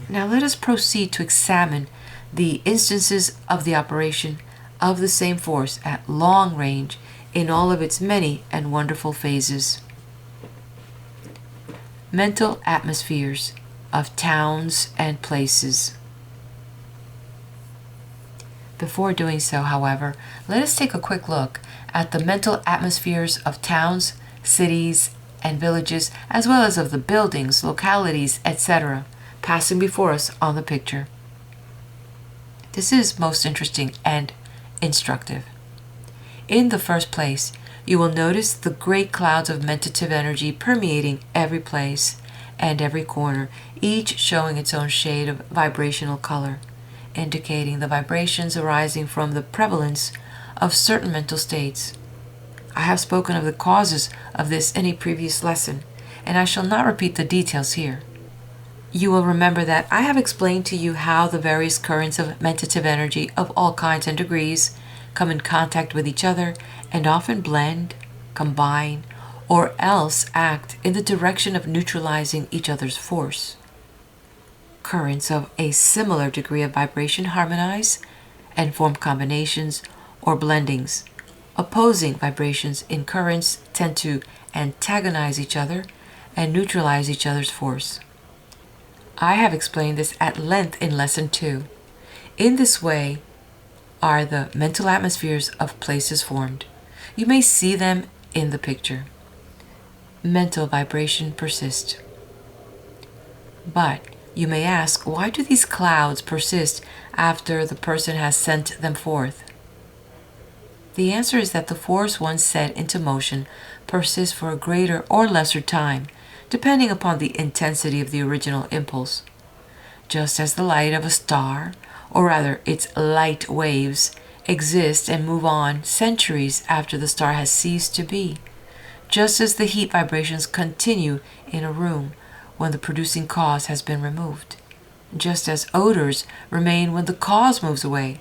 Now let us proceed to examine the instances of the operation of the same force at long range in all of its many and wonderful phases. Mental atmospheres of towns and places. Before doing so, however, let us take a quick look at the mental atmospheres of towns, cities, and villages, as well as of the buildings, localities, etc., passing before us on the picture. This is most interesting and instructive. In the first place, you will notice the great clouds of mentative energy permeating every place and every corner, each showing its own shade of vibrational color, indicating the vibrations arising from the prevalence of certain mental states. I have spoken of the causes of this in a previous lesson, and I shall not repeat the details here. You will remember that I have explained to you how the various currents of mentative energy of all kinds and degrees come in contact with each other and often blend, combine, or else act in the direction of neutralizing each other's force. Currents of a similar degree of vibration harmonize and form combinations or blendings. Opposing vibrations in currents tend to antagonize each other and neutralize each other's force. I have explained this at length in Lesson 2. In this way are the mental atmospheres of places formed. You may see them in the picture. Mental vibration persists. But you may ask, why do these clouds persist after the person has sent them forth? The answer is that the force once set into motion persists for a greater or lesser time, depending upon the intensity of the original impulse. Just as the light of a star, or rather its light waves, exist and move on centuries after the star has ceased to be. Just as the heat vibrations continue in a room when the producing cause has been removed. Just as odors remain when the cause moves away,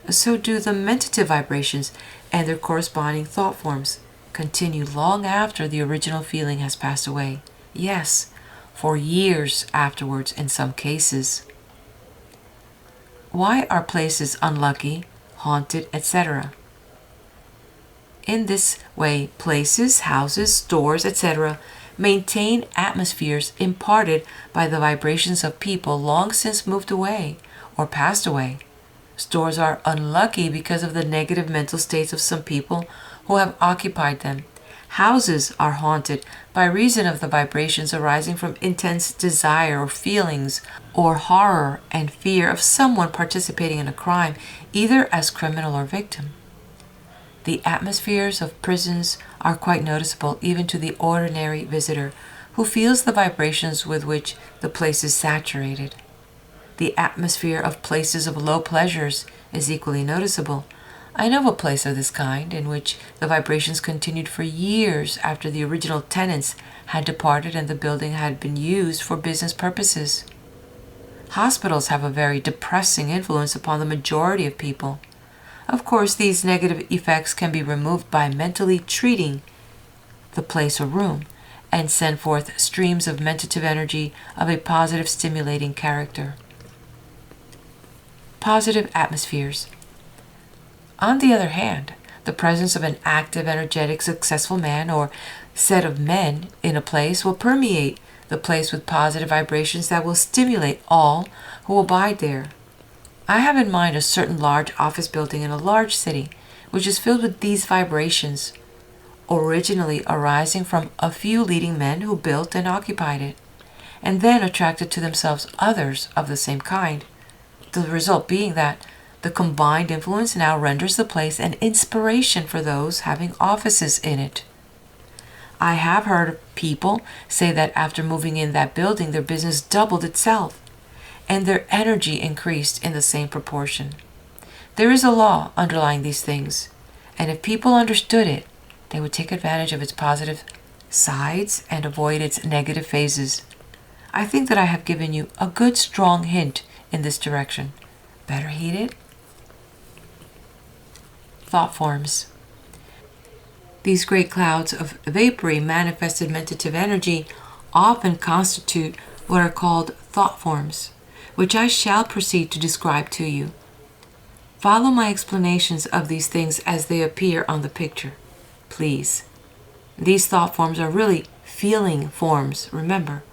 so do the mentative vibrations and their corresponding thought forms continue long after the original feeling has passed away. Yes, for years afterwards in some cases. Why are places unlucky, haunted, etc.? In this way, places, houses, stores, etc. maintain atmospheres imparted by the vibrations of people long since moved away or passed away. Stores are unlucky because of the negative mental states of some people who have occupied them. Houses are haunted by reason of the vibrations arising from intense desire or feelings or horror and fear of someone participating in a crime, either as criminal or victim. The atmospheres of prisons are quite noticeable even to the ordinary visitor who feels the vibrations with which the place is saturated. The atmosphere of places of low pleasures is equally noticeable. I know of a place of this kind in which the vibrations continued for years after the original tenants had departed and the building had been used for business purposes. Hospitals have a very depressing influence upon the majority of people. Of course, these negative effects can be removed by mentally treating the place or room and send forth streams of mentative energy of a positive, stimulating character. Positive atmospheres. On the other hand, the presence of an active, energetic, successful man or set of men in a place will permeate the place with positive vibrations that will stimulate all who abide there. I have in mind a certain large office building in a large city, which is filled with these vibrations, originally arising from a few leading men who built and occupied it, and then attracted to themselves others of the same kind, the result being that the combined influence now renders the place an inspiration for those having offices in it. I have heard people say that after moving in that building, their business doubled itself, and their energy increased in the same proportion. There is a law underlying these things, and if people understood it, they would take advantage of its positive sides and avoid its negative phases. I think that I have given you a good strong hint in this direction. Better heed it? Thought forms. These great clouds of vapory manifested mentative energy often constitute what are called thought forms, which I shall proceed to describe to you. Follow my explanations of these things as they appear on the picture, please. These thought forms are really feeling forms, remember,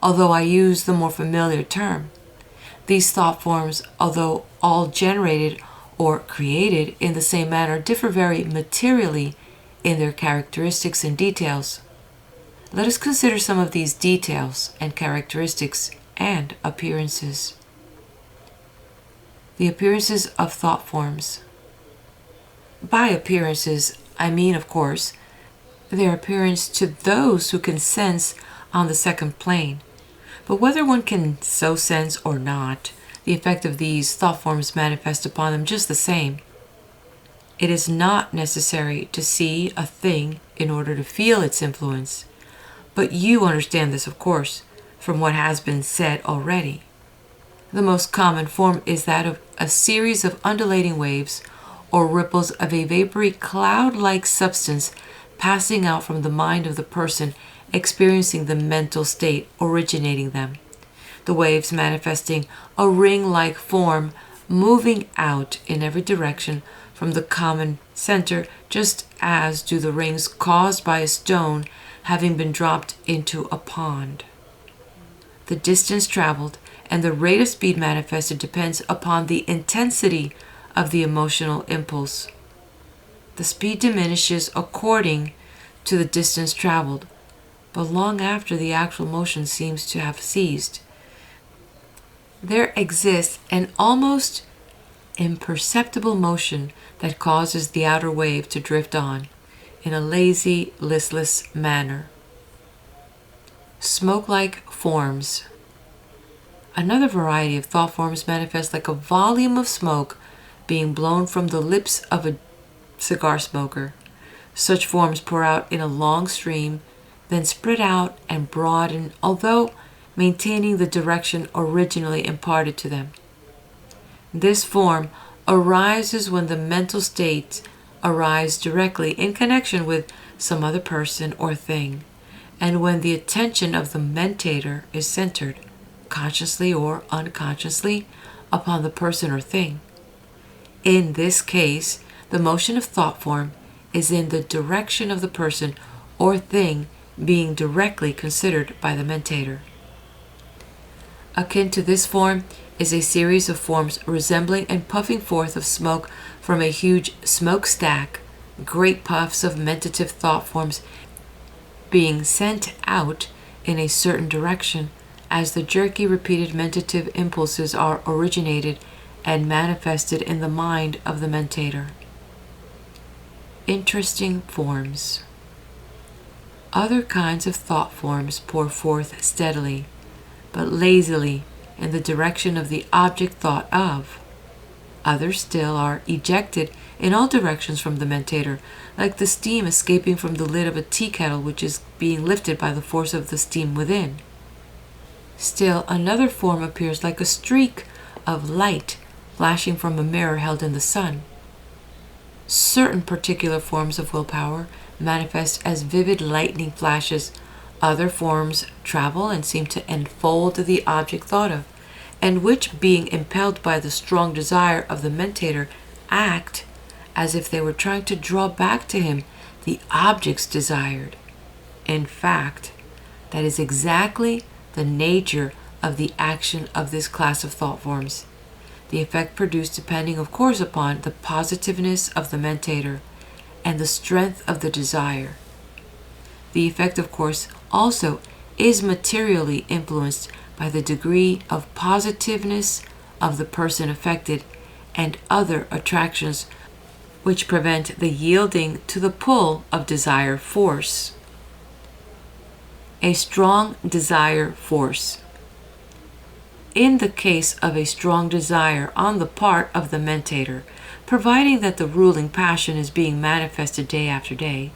although I use the more familiar term. These thought forms, although all generated or created in the same manner, differ very materially in their characteristics and details. Let us consider some of these details and characteristics and appearances. The appearances of thought forms. By appearances, I mean, of course, their appearance to those who can sense on the second plane. But whether one can so sense or not, the effect of these thought forms manifests upon them just the same. It is not necessary to see a thing in order to feel its influence, but you understand this, of course, from what has been said already. The most common form is that of a series of undulating waves or ripples of a vapory cloud-like substance passing out from the mind of the person experiencing the mental state originating them. The waves manifesting a ring-like form moving out in every direction from the common center, just as do the rings caused by a stone having been dropped into a pond. The distance traveled and the rate of speed manifested depends upon the intensity of the emotional impulse. The speed diminishes according to the distance traveled, but long after the actual motion seems to have ceased. There exists an almost imperceptible motion that causes the outer wave to drift on in a lazy, listless manner. Smoke-like forms. Another variety of thought forms manifests like a volume of smoke being blown from the lips of a cigar smoker. Such forms pour out in a long stream, then spread out and broaden, although maintaining the direction originally imparted to them. This form arises when the mental states arise directly in connection with some other person or thing, and when the attention of the mentator is centered, consciously or unconsciously, upon the person or thing. In this case, the motion of thought form is in the direction of the person or thing being directly considered by the mentator. Akin to this form is a series of forms resembling and puffing forth of smoke from a huge smokestack, great puffs of mentative thought forms being sent out in a certain direction as the jerky repeated mentative impulses are originated and manifested in the mind of the mentator. Interesting forms. Other kinds of thought forms pour forth steadily, but lazily in the direction of the object thought of. Others still are ejected in all directions from the mentator, like the steam escaping from the lid of a tea kettle which is being lifted by the force of the steam within. Still another form appears like a streak of light flashing from a mirror held in the sun. Certain particular forms of willpower manifest as vivid lightning flashes. Other forms travel and seem to enfold the object thought of, and which, being impelled by the strong desire of the mentator, act as if they were trying to draw back to him the objects desired. In fact, That is exactly the nature of the action of this class of thought forms. The effect produced depending, of course, upon the positiveness of the mentator and the strength of the desire. The effect, of course, also is materially influenced by the degree of positiveness of the person affected and other attractions which prevent the yielding to the pull of desire force. A strong desire force. In the case of a strong desire on the part of the mentator, providing that the ruling passion is being manifested day after day,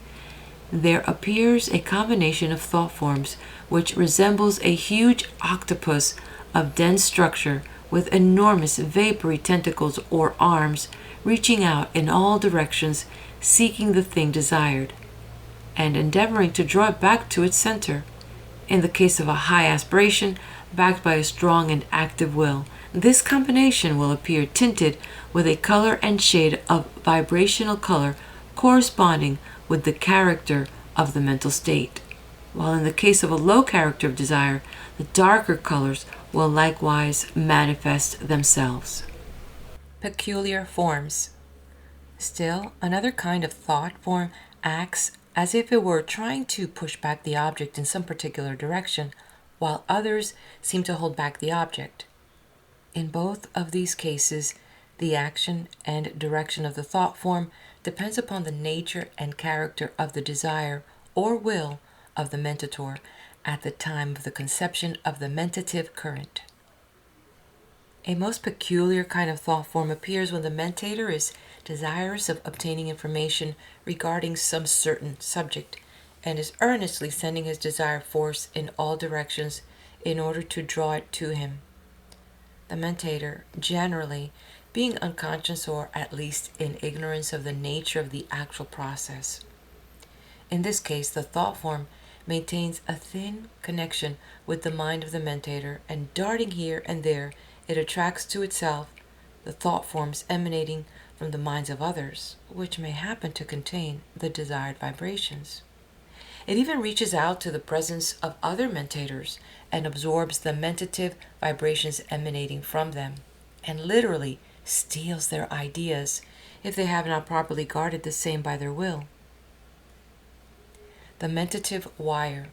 there appears a combination of thought forms which resembles a huge octopus of dense structure with enormous vapory tentacles or arms reaching out in all directions, seeking the thing desired, and endeavoring to draw it back to its center. In the case of a high aspiration, backed by a strong and active will, this combination will appear tinted with a color and shade of vibrational color corresponding with the character of the mental state, while in the case of a low character of desire, the darker colors will likewise manifest themselves. Peculiar forms. Still, another kind of thought form acts as if it were trying to push back the object in some particular direction, while others seem to hold back the object. In both of these cases, the action and direction of the thought form depends upon the nature and character of the desire or will of the mentator at the time of the conception of the mentative current. A most peculiar kind of thought form appears when the mentator is desirous of obtaining information regarding some certain subject and is earnestly sending his desire force in all directions in order to draw it to him. The mentator, generally, being unconscious or at least in ignorance of the nature of the actual process. In this case, the thought form maintains a thin connection with the mind of the mentator, and darting here and there, it attracts to itself the thought forms emanating from the minds of others, which may happen to contain the desired vibrations. It even reaches out to the presence of other mentators and absorbs the mentative vibrations emanating from them, and literally steals their ideas if they have not properly guarded the same by their will. The mentative wire.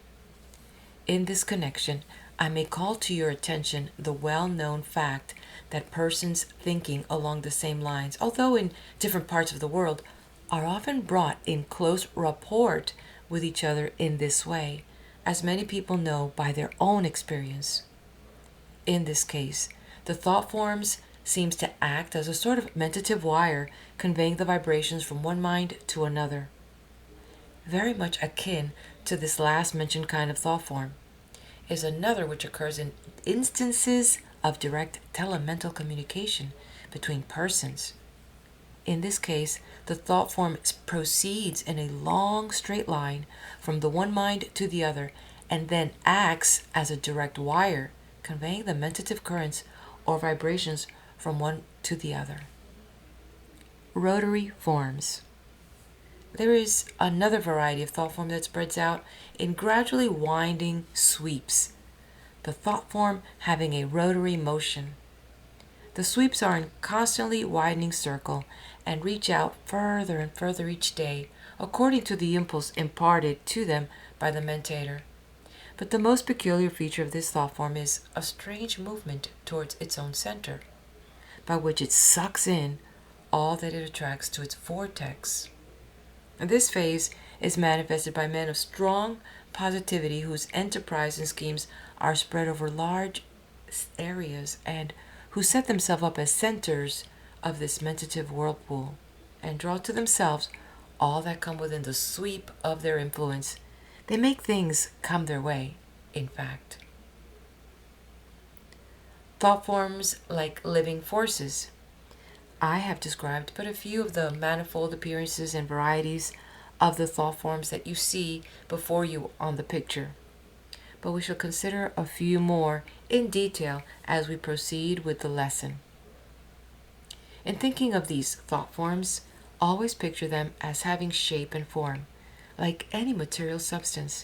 In this connection, I may call to your attention the well-known fact that persons thinking along the same lines, although in different parts of the world, are often brought in close rapport with each other in this way, as many people know by their own experience. In this case, the thought forms seems to act as a sort of mentative wire conveying the vibrations from one mind to another. Very much akin to this last mentioned kind of thought form is another which occurs in instances of direct telemental communication between persons. In this case, the thought form proceeds in a long straight line from the one mind to the other and then acts as a direct wire, conveying the mentative currents or vibrations from one to the other. Rotary forms. There is another variety of thought form that spreads out in gradually winding sweeps, the thought form having a rotary motion. The sweeps are in constantly widening circle and reach out further and further each day according to the impulse imparted to them by the mentator. But the most peculiar feature of this thought form is a strange movement towards its own center, by which it sucks in all that it attracts to its vortex. And this phase is manifested by men of strong positivity whose enterprise and schemes are spread over large areas and who set themselves up as centers of this mentative whirlpool and draw to themselves all that come within the sweep of their influence. They make things come their way, in fact. Thought forms like living forces. I have described but a few of the manifold appearances and varieties of the thought forms that you see before you on the picture. But we shall consider a few more in detail as we proceed with the lesson. In thinking of these thought forms, always picture them as having shape and form, like any material substance.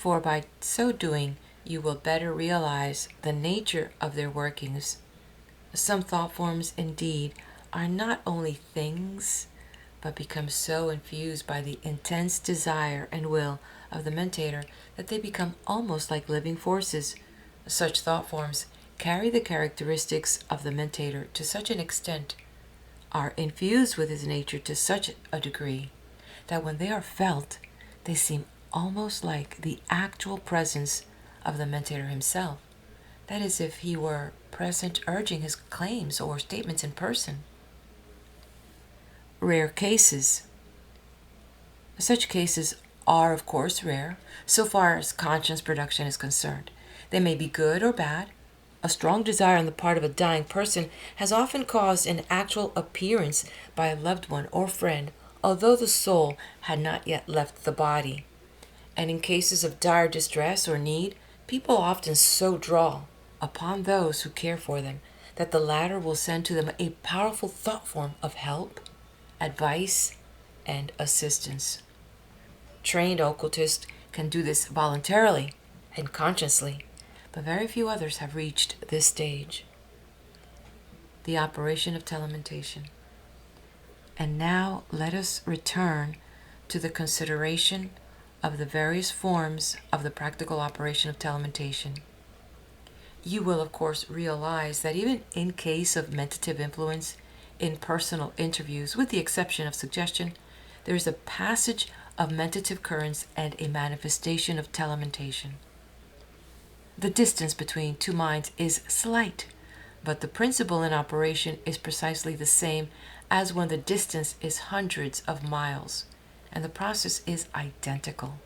for by so doing, you will better realize the nature of their workings. Some thought forms, indeed, are not only things, but become so infused by the intense desire and will of the mentator that they become almost like living forces. Such thought forms carry the characteristics of the mentator to such an extent, are infused with his nature to such a degree, that when they are felt, they seem almost like the actual presence of the mentator himself. That is, if he were present urging his claims or statements in person. Rare cases. Such cases are, of course, rare, so far as conscious production is concerned. They may be good or bad. A strong desire on the part of a dying person has often caused an actual appearance by a loved one or friend, although the soul had not yet left the body. And in cases of dire distress or need, people often so draw upon those who care for them that the latter will send to them a powerful thought form of help, advice, and assistance. Trained occultists can do this voluntarily and consciously, but very few others have reached this stage. The operation of telementation. And now let us return to the consideration of the various forms of the practical operation of telementation. You will, of course, realize that even in case of mentative influence in personal interviews, with the exception of suggestion, there is a passage of mentative currents and a manifestation of telementation. The distance between two minds is slight, but the principle in operation is precisely the same as when the distance is hundreds of miles, and the process is identical.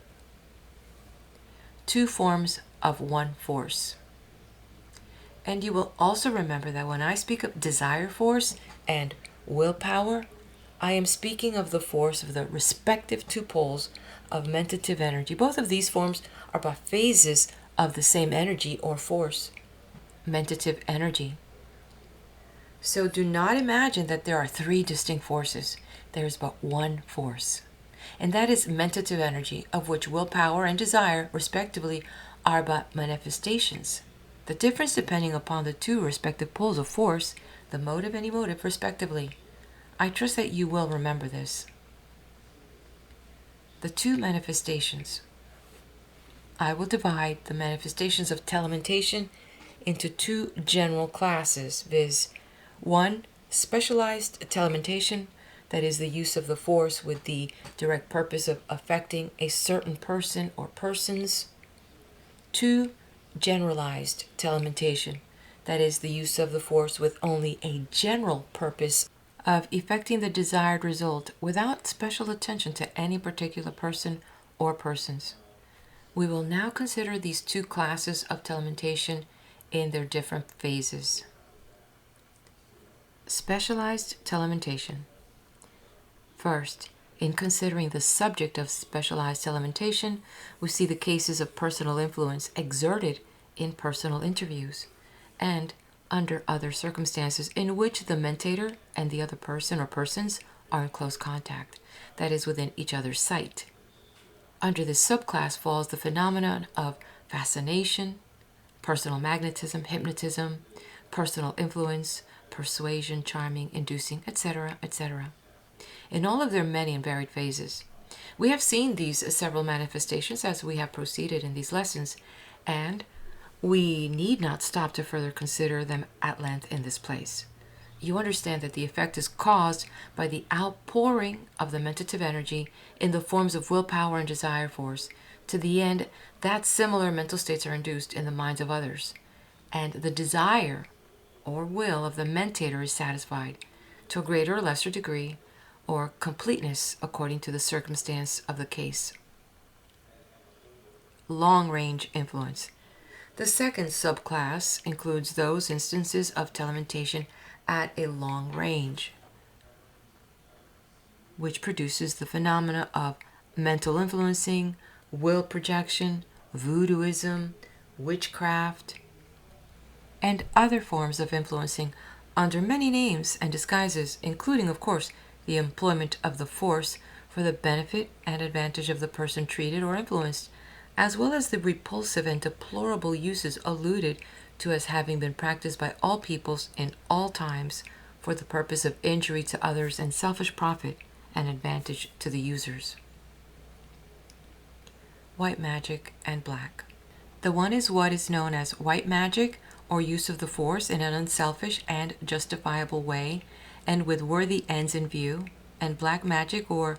Two forms of one force. And you will also remember that when I speak of desire force and willpower, I am speaking of the force of the respective two poles of mentative energy. Both of these forms are but phases of the same energy or force, mentative energy. So do not imagine that there are three distinct forces. There is but one force, and that is mentative energy, of which willpower and desire, respectively, are but manifestations. The difference depending upon the two respective poles of force, the motive and emotive, respectively. I trust that you will remember this. The two manifestations. I will divide the manifestations of telementation into two general classes, viz. 1. Specialized telementation, that is the use of the force with the direct purpose of affecting a certain person or persons. 2. Generalized telementation, that is the use of the force with only a general purpose of effecting the desired result without special attention to any particular person or persons. We will now consider these two classes of telementation in their different phases. Specialized telementation. First, in considering the subject of specialized telementation, we see the cases of personal influence exerted in personal interviews and under other circumstances in which the mentator and the other person or persons are in close contact, that is, within each other's sight. Under this subclass falls the phenomenon of fascination, personal magnetism, hypnotism, personal influence, persuasion, charming, inducing, etc., etc., in all of their many and varied phases. We have seen these several manifestations as we have proceeded in these lessons, and we need not stop to further consider them at length in this place. You understand that the effect is caused by the outpouring of the mentative energy in the forms of willpower and desire force, to the end that similar mental states are induced in the minds of others, and the desire or will of the mentator is satisfied to a greater or lesser degree, or completeness according to the circumstance of the case. Long-range influence. The second subclass includes those instances of telementation at a long range, which produces the phenomena of mental influencing, will projection, voodooism, witchcraft, and other forms of influencing under many names and disguises, including, of course, the employment of the force for the benefit and advantage of the person treated or influenced, as well as the repulsive and deplorable uses alluded to as having been practiced by all peoples in all times for the purpose of injury to others and selfish profit and advantage to the users. White magic and black. The one is what is known as white magic, or use of the force in an unselfish and justifiable way and with worthy ends in view, and black magic, or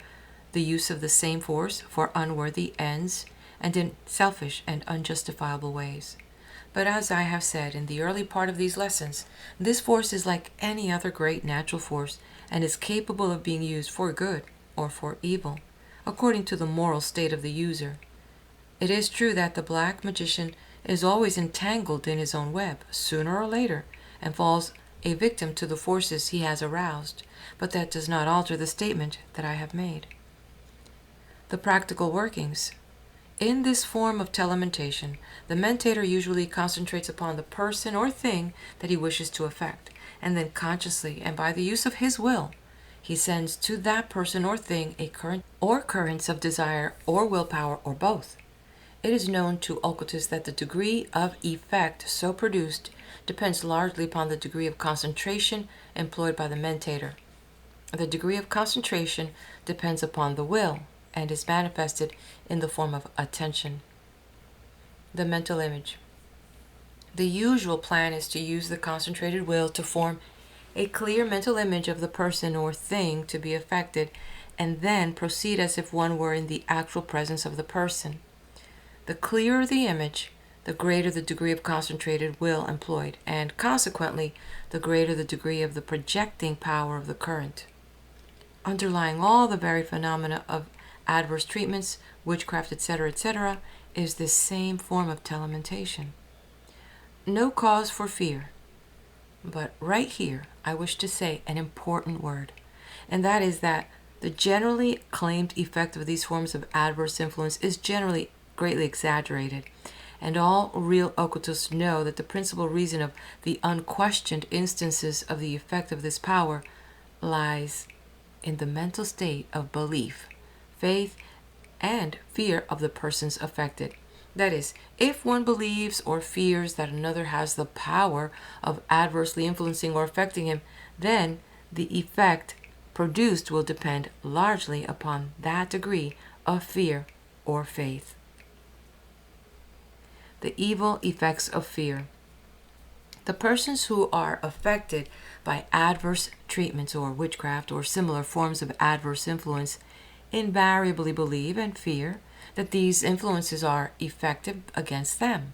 the use of the same force for unworthy ends and in selfish and unjustifiable ways. But as I have said in the early part of these lessons, this force is like any other great natural force and is capable of being used for good or for evil, according to the moral state of the user. It is true that the black magician is always entangled in his own web, sooner or later, and falls a victim to the forces he has aroused, but that does not alter the statement that I have made. The practical workings. In this form of telementation, the mentator usually concentrates upon the person or thing that he wishes to affect, and then consciously and by the use of his will, he sends to that person or thing a current or currents of desire or willpower or both. It is known to occultists that the degree of effect so produced depends largely upon the degree of concentration employed by the mentator. The degree of concentration depends upon the will and is manifested in the form of attention. The mental image. The usual plan is to use the concentrated will to form a clear mental image of the person or thing to be affected, and then proceed as if one were in the actual presence of the person. The clearer the image, the greater the degree of concentrated will employed, and consequently, the greater the degree of the projecting power of the current. Underlying all the very phenomena of adverse treatments, witchcraft, etc., is this same form of telementation. No cause for fear. But right here, I wish to say an important word, and that is that the generally claimed effect of these forms of adverse influence is generally greatly exaggerated, and all real occultists know that the principal reason of the unquestioned instances of the effect of this power lies in the mental state of belief, faith, and fear of the persons affected. That is, if one believes or fears that another has the power of adversely influencing or affecting him, then the effect produced will depend largely upon that degree of fear or faith. The evil effects of fear. The persons who are affected by adverse treatments or witchcraft or similar forms of adverse influence invariably believe and fear that these influences are effective against them.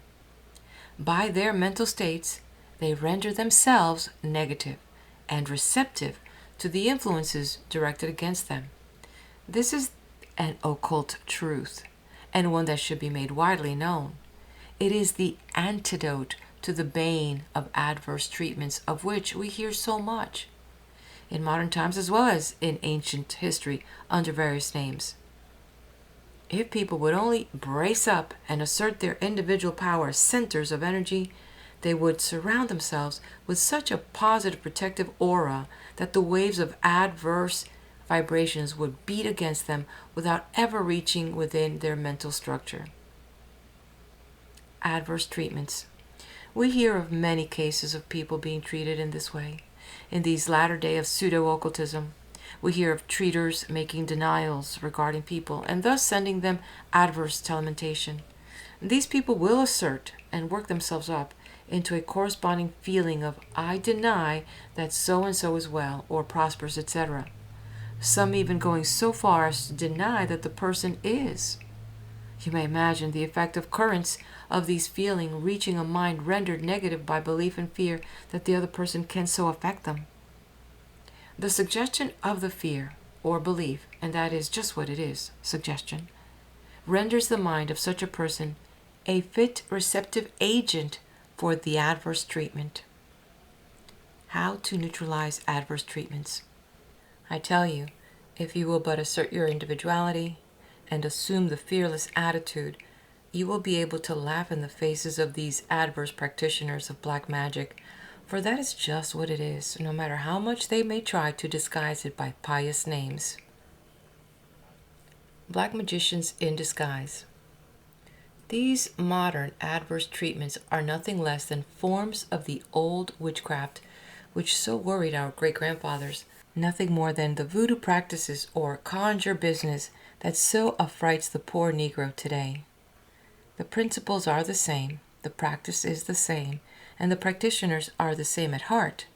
By their mental states, they render themselves negative and receptive to the influences directed against them. This is an occult truth, and one that should be made widely known. It is the antidote to the bane of adverse treatments of which we hear so much, in modern times as well as in ancient history under various names. If people would only brace up and assert their individual power as centers of energy, they would surround themselves with such a positive protective aura that the waves of adverse vibrations would beat against them without ever reaching within their mental structure. Adverse treatments. We hear of many cases of people being treated in this way. In these latter days of pseudo-occultism, we hear of treaters making denials regarding people and thus sending them adverse telementation. These people will assert and work themselves up into a corresponding feeling of I deny that so-and-so is well or prosperous, etc. Some even going so far as to deny that the person is. You may imagine the effect of currents of these feelings reaching a mind rendered negative by belief and fear that the other person can so affect them. The suggestion of the fear or belief, and that is just what it is, suggestion, renders the mind of such a person a fit receptive agent for the adverse treatment. How to neutralize adverse treatments. I tell you, if you will but assert your individuality and assume the fearless attitude, you will be able to laugh in the faces of these adverse practitioners of black magic, for that is just what it is, no matter how much they may try to disguise it by pious names. Black magicians in disguise. These modern adverse treatments are nothing less than forms of the old witchcraft which so worried our great-grandfathers, nothing more than the voodoo practices or conjure business that so affrights the poor Negro today. The principles are the same, the practice is the same, and the practitioners are the same at heart.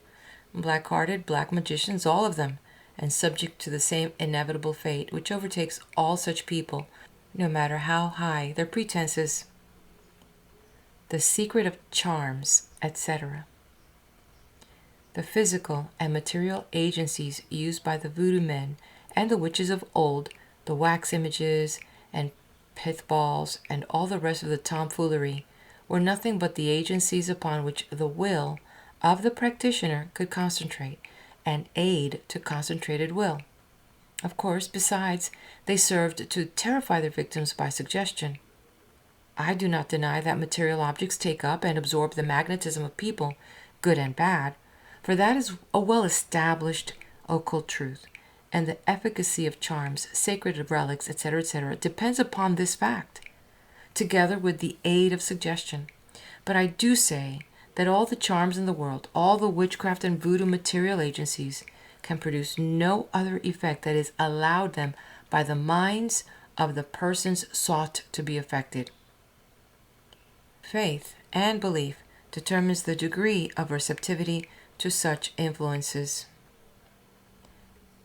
Black-hearted, black magicians, all of them, and subject to the same inevitable fate which overtakes all such people, no matter how high their pretenses. The secret of charms, etc. The physical and material agencies used by the voodoo men and the witches of old, the wax images and pith balls and all the rest of the tomfoolery, were nothing but the agencies upon which the will of the practitioner could concentrate and aid to concentrated will. Of course, besides, they served to terrify their victims by suggestion. I do not deny that material objects take up and absorb the magnetism of people, good and bad, for that is a well-established occult truth, and the efficacy of charms, sacred relics, etc., depends upon this fact, together with the aid of suggestion. But I do say that all the charms in the world, all the witchcraft and voodoo material agencies, can produce no other effect that is allowed them by the minds of the persons sought to be affected. Faith and belief determines the degree of receptivity to such influences.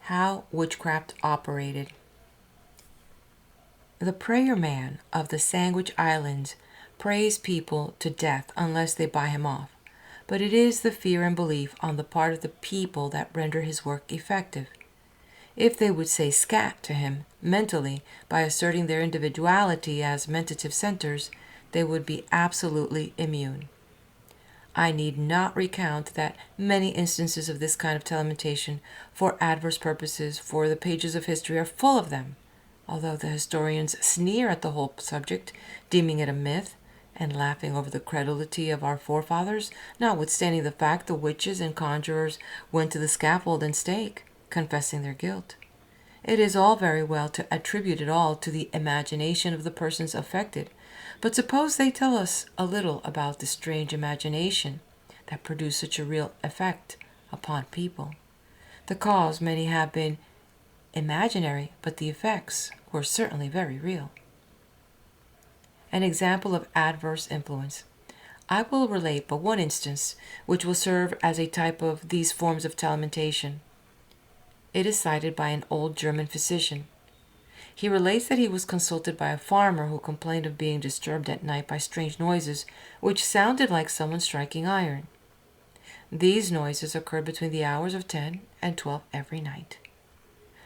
How witchcraft operated. The prayer man of the Sandwich Islands prays people to death unless they buy him off, but it is the fear and belief on the part of the people that render his work effective. If they would say scat to him mentally by asserting their individuality as mentative centers, they would be absolutely immune. I need not recount that many instances of this kind of telementation for adverse purposes, for the pages of history are full of them, although the historians sneer at the whole subject, deeming it a myth, and laughing over the credulity of our forefathers, notwithstanding the fact the witches and conjurers went to the scaffold and stake, confessing their guilt. It is all very well to attribute it all to the imagination of the persons affected, but suppose they tell us a little about the strange imagination that produced such a real effect upon people. The cause may have been imaginary, but the effects were certainly very real. An example of adverse influence. I will relate but one instance, which will serve as a type of these forms of telementation. It is cited by an old German physician. He relates that he was consulted by a farmer who complained of being disturbed at night by strange noises, which sounded like someone striking iron. These noises occurred between the hours of 10 and 12 every night.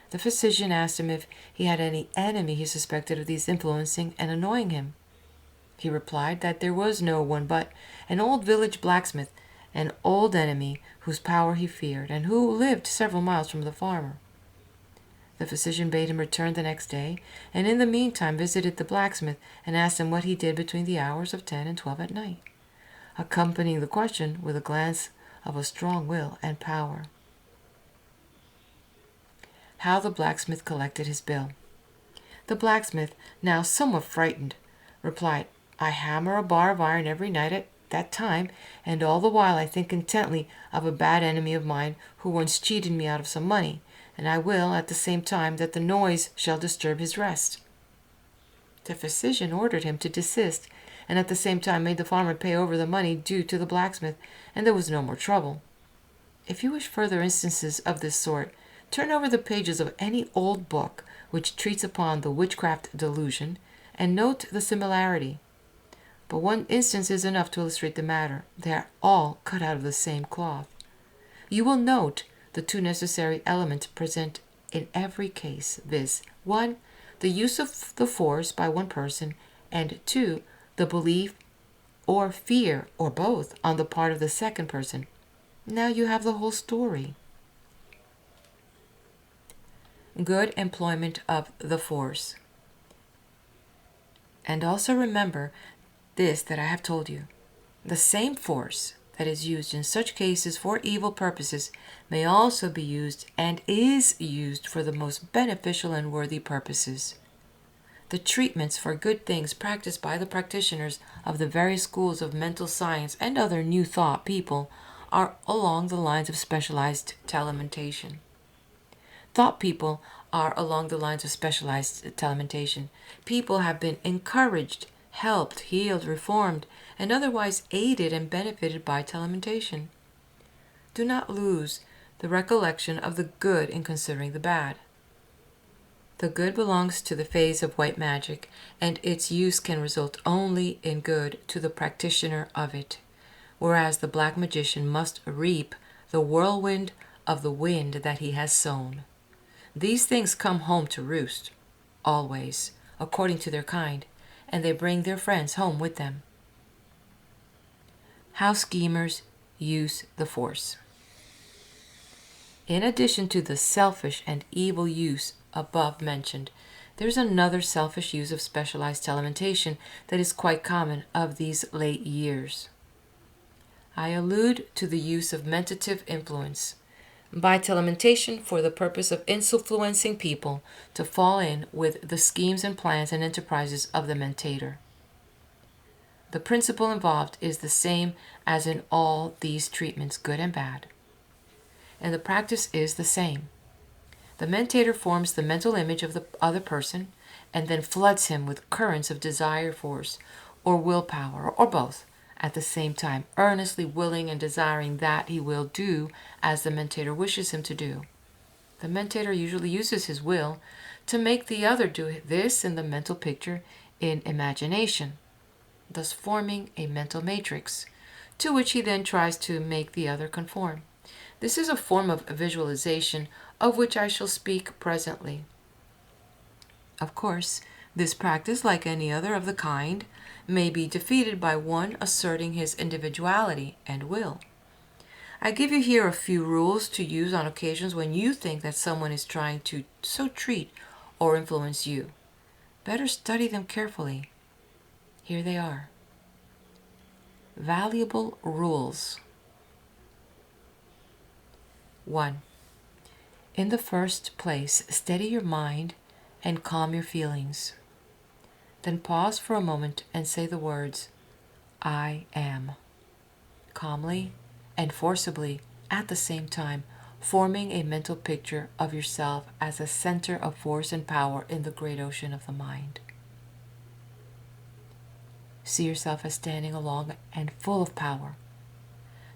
The physician asked him if he had any enemy he suspected of these influencing and annoying him. He replied that there was no one but an old village blacksmith, an old enemy whose power he feared, and who lived several miles from the farmer. The physician bade him return the next day, and in the meantime visited the blacksmith and asked him what he did between the hours of 10 and 12 at night, accompanying the question with a glance of a strong will and power. How the blacksmith collected his bill. The blacksmith, now somewhat frightened, replied, "I hammer a bar of iron every night at that time, and all the while I think intently of a bad enemy of mine who once cheated me out of some money, and I will at the same time that the noise shall disturb his rest." The physician ordered him to desist, and at the same time made the farmer pay over the money due to the blacksmith, and there was no more trouble. If you wish further instances of this sort, turn over the pages of any old book which treats upon the witchcraft delusion, and note the similarity. But one instance is enough to illustrate the matter. They are all cut out of the same cloth. You will note the two necessary elements present in every case, viz. 1. The use of the force by one person, and 2. The belief or fear, or both, on the part of the second person. Now you have the whole story. Good employment of the force. And also remember this that I have told you. The same force that is used in such cases for evil purposes may also be used and is used for the most beneficial and worthy purposes. The treatments for good things practiced by the practitioners of the various schools of mental science and other New Thought people are along the lines of specialized telementation. Thought people are along the lines of specialized telementation. People have been encouraged, helped, healed, reformed, and otherwise aided and benefited by telementation. Do not lose the recollection of the good in considering the bad. The good belongs to the phase of white magic, and its use can result only in good to the practitioner of it, whereas the black magician must reap the whirlwind of the wind that he has sown. These things come home to roost, always, according to their kind, and they bring their friends home with them. How schemers use the force. In addition to the selfish and evil use above mentioned, there's another selfish use of specialized telementation that is quite common of these late years. I allude to the use of mentative influence by telementation for the purpose of influencing people to fall in with the schemes and plans and enterprises of the mentator. The principle involved is the same as in all these treatments, good and bad, and the practice is the same. The mentator forms the mental image of the other person and then floods him with currents of desire force or willpower or both at the same time, earnestly willing and desiring that he will do as the mentator wishes him to do. The mentator usually uses his will to make the other do this in the mental picture in imagination, thus forming a mental matrix, to which he then tries to make the other conform. This is a form of visualization of which I shall speak presently. Of course, this practice, like any other of the kind, may be defeated by one asserting his individuality and will. I give you here a few rules to use on occasions when you think that someone is trying to so treat or influence you. Better study them carefully. Here they are. Valuable rules. 1. In the first place, steady your mind and calm your feelings. Then pause for a moment and say the words, I am, calmly and forcibly at the same time, forming a mental picture of yourself as a center of force and power in the great ocean of the mind. See yourself as standing along and full of power.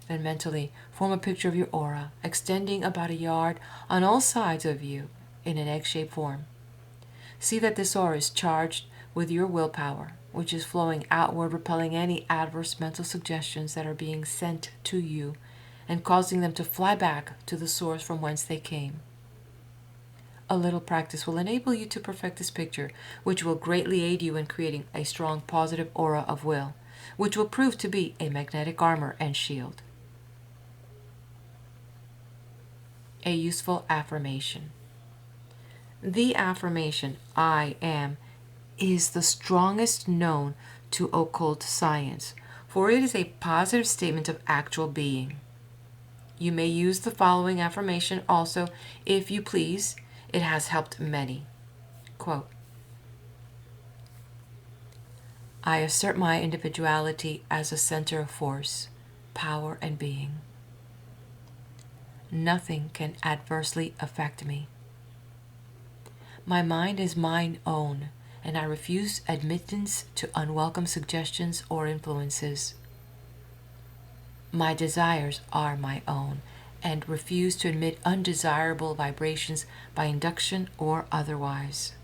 Then mentally form a picture of your aura, extending about a yard on all sides of you in an egg-shaped form. See that this aura is charged with your willpower, which is flowing outward, repelling any adverse mental suggestions that are being sent to you and causing them to fly back to the source from whence they came. A little practice will enable you to perfect this picture, which will greatly aid you in creating a strong positive aura of will, which will prove to be a magnetic armor and shield. A useful affirmation. The affirmation, I am, is the strongest known to occult science, for it is a positive statement of actual being. You may use the following affirmation also, if you please. It has helped many. Quote, I assert my individuality as a center of force, power, and being. Nothing can adversely affect me. My mind is mine own, and I refuse admittance to unwelcome suggestions or influences. My desires are my own, and refuse to admit undesirable vibrations by induction or otherwise.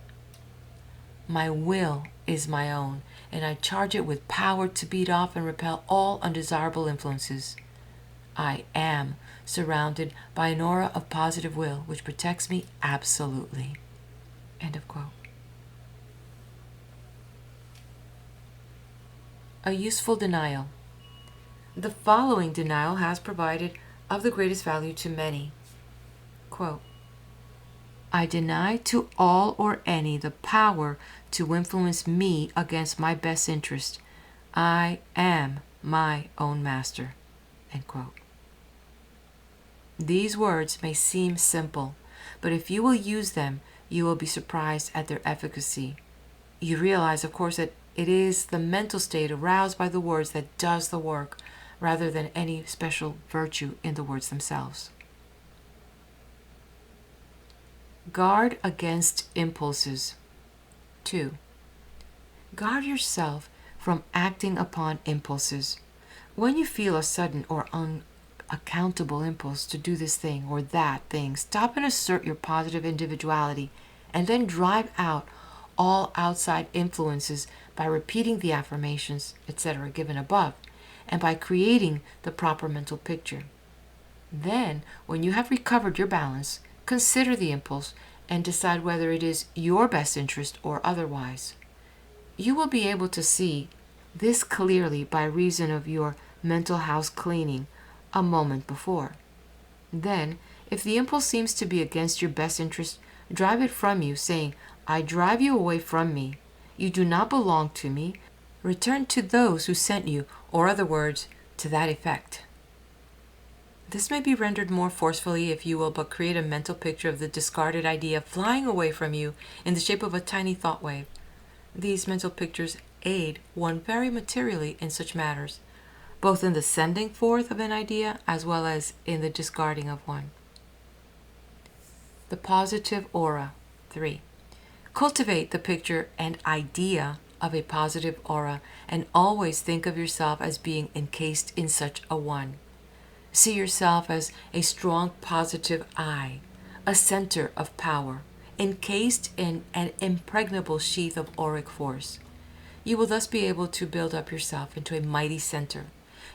My will is my own, and I charge it with power to beat off and repel all undesirable influences. I am surrounded by an aura of positive will which protects me absolutely. End of quote. A useful denial. The following denial has provided of the greatest value to many. Quote, I deny to all or any the power to influence me against my best interest. I am my own master. End quote. These words may seem simple, but if you will use them, you will be surprised at their efficacy. you realize, of course, that it is the mental state aroused by the words that does the work, rather than any special virtue in the words themselves. Guard against impulses. 2. Guard yourself from acting upon impulses. When you feel a sudden or unaccountable impulse to do this thing or that thing, stop and assert your positive individuality, and then drive out all outside influences by repeating the affirmations, etc., given above, and by creating the proper mental picture. Then, when you have recovered your balance, consider the impulse and decide whether it is your best interest or otherwise. You will be able to see this clearly by reason of your mental house cleaning a moment before. Then, if the impulse seems to be against your best interest, drive it from you, saying, I drive you away from me. You do not belong to me. Return to those who sent you, or other words, to that effect. This may be rendered more forcefully if you will but create a mental picture of the discarded idea flying away from you in the shape of a tiny thought wave. These mental pictures aid one very materially in such matters, both in the sending forth of an idea as well as in the discarding of one. The positive aura. 3. Cultivate the picture and idea of a positive aura, and always think of yourself as being encased in such a one. See yourself as a strong positive I, a center of power, encased in an impregnable sheath of auric force. You will thus be able to build up yourself into a mighty center.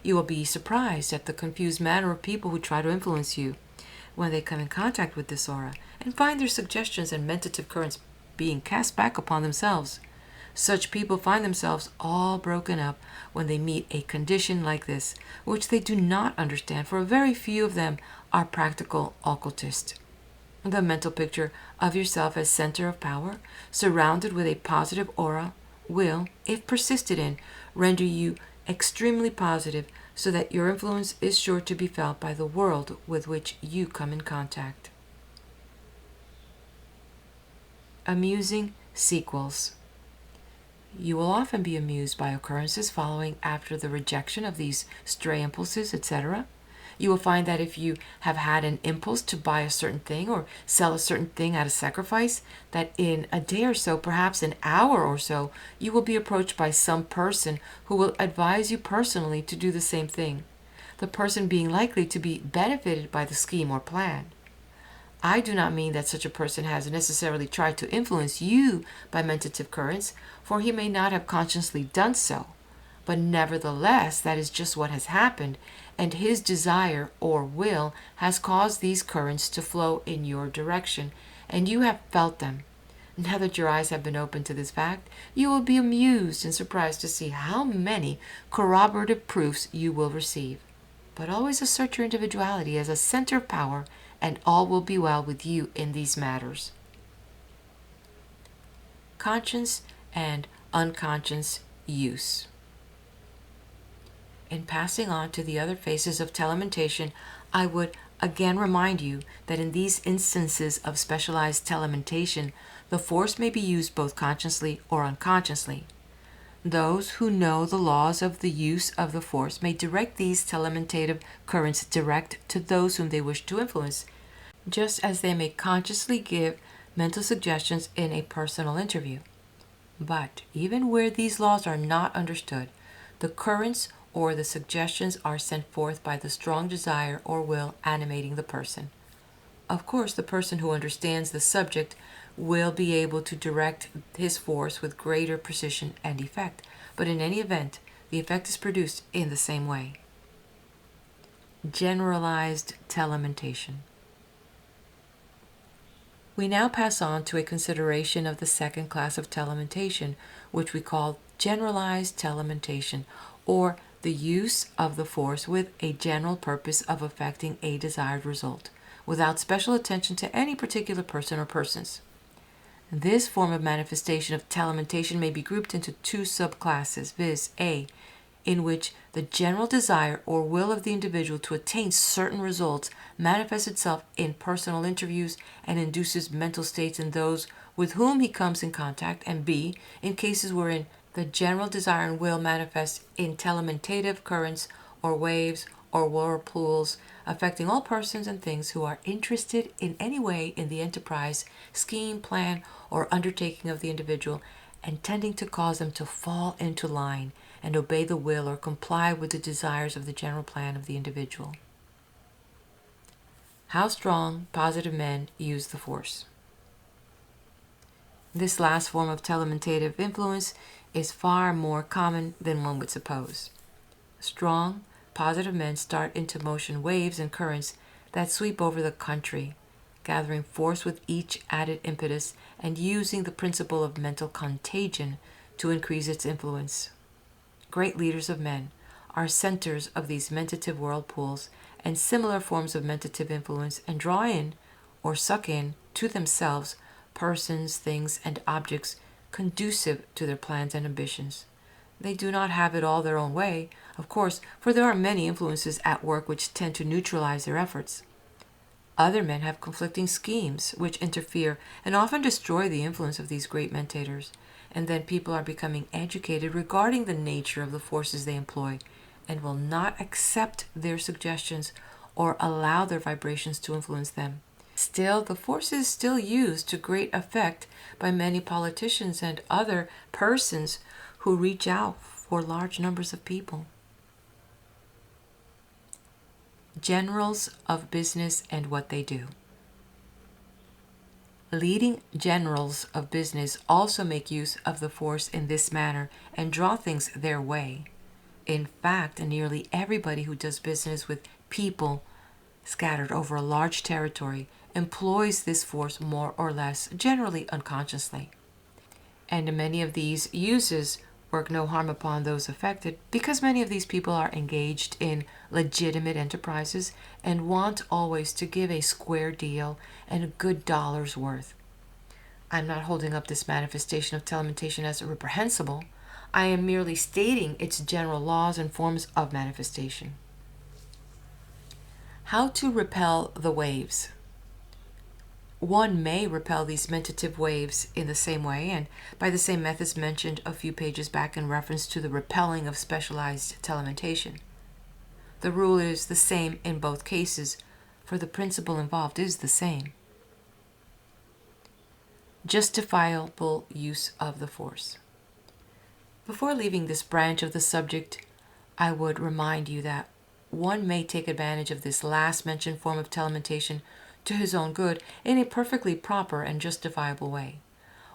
You will be surprised at the confused manner of people who try to influence you when they come in contact with this aura, and find their suggestions and mentative currents being cast back upon themselves. Such people find themselves all broken up when they meet a condition like this, which they do not understand, for very few of them are practical occultists. The mental picture of yourself as center of power, surrounded with a positive aura, will, if persisted in, render you extremely positive, so that your influence is sure to be felt by the world with which you come in contact. Amusing sequels. You will often be amused by occurrences following after the rejection of these stray impulses, etc. You will find that if you have had an impulse to buy a certain thing or sell a certain thing at a sacrifice, that in a day or so, perhaps an hour or so, you will be approached by some person who will advise you personally to do the same thing, the person being likely to be benefited by the scheme or plan. I do not mean that such a person has necessarily tried to influence you by mentative currents, for he may not have consciously done so. But nevertheless, that is just what has happened, and his desire or will has caused these currents to flow in your direction, and you have felt them. Now that your eyes have been opened to this fact, you will be amused and surprised to see how many corroborative proofs you will receive. But always assert your individuality as a center of power, and all will be well with you in these matters. Conscious and unconscious use. In passing on to the other phases of telementation, I would again remind you that in these instances of specialized telementation, the force may be used both consciously or unconsciously. Those who know the laws of the use of the force may direct these telementative currents direct to those whom they wish to influence, just as they may consciously give mental suggestions in a personal interview. But even where these laws are not understood, the currents or the suggestions are sent forth by the strong desire or will animating the person. Of course, the person who understands the subject will be able to direct his force with greater precision and effect, but in any event, the effect is produced in the same way. Generalized telementation. We now pass on to a consideration of the second class of telementation, which we call generalized telementation, or the use of the force with a general purpose of effecting a desired result, without special attention to any particular person or persons. This form of manifestation of telementation may be grouped into two subclasses, viz. A, in which the general desire or will of the individual to attain certain results manifests itself in personal interviews and induces mental states in those with whom he comes in contact, and B, in cases wherein the general desire and will manifest in telementative currents or waves or whirlpools affecting all persons and things who are interested in any way in the enterprise, scheme, plan, or undertaking of the individual, and tending to cause them to fall into line and obey the will or comply with the desires of the general plan of the individual. How strong positive men use the force. This last form of telementative influence is far more common than one would suppose. Strong, positive men start into motion waves and currents that sweep over the country, gathering force with each added impetus and using the principle of mental contagion to increase its influence. Great leaders of men are centers of these mentative whirlpools and similar forms of mentative influence, and draw in or suck in to themselves persons, things, and objects conducive to their plans and ambitions. They do not have it all their own way, of course, for there are many influences at work which tend to neutralize their efforts. Other men have conflicting schemes which interfere and often destroy the influence of these great mentators, and then people are becoming educated regarding the nature of the forces they employ, and will not accept their suggestions or allow their vibrations to influence them. Still, the force is still used to great effect by many politicians and other persons who reach out for large numbers of people. Generals of business and what they do. Leading generals of business also make use of the force in this manner and draw things their way. In fact, nearly everybody who does business with people scattered over a large territory employs this force more or less, generally unconsciously. And many of these uses work no harm upon those affected, because many of these people are engaged in legitimate enterprises and want always to give a square deal and a good dollar's worth. I'm not holding up this manifestation of telementation as reprehensible. I am merely stating its general laws and forms of manifestation. How to repel the waves. One may repel these mentative waves in the same way and by the same methods mentioned a few pages back in reference to the repelling of specialized telementation. The rule is the same in both cases, for the principle involved is the same. Justifiable use of the force. Before leaving this branch of the subject, I would remind you that one may take advantage of this last mentioned form of telementation to his own good in a perfectly proper and justifiable way.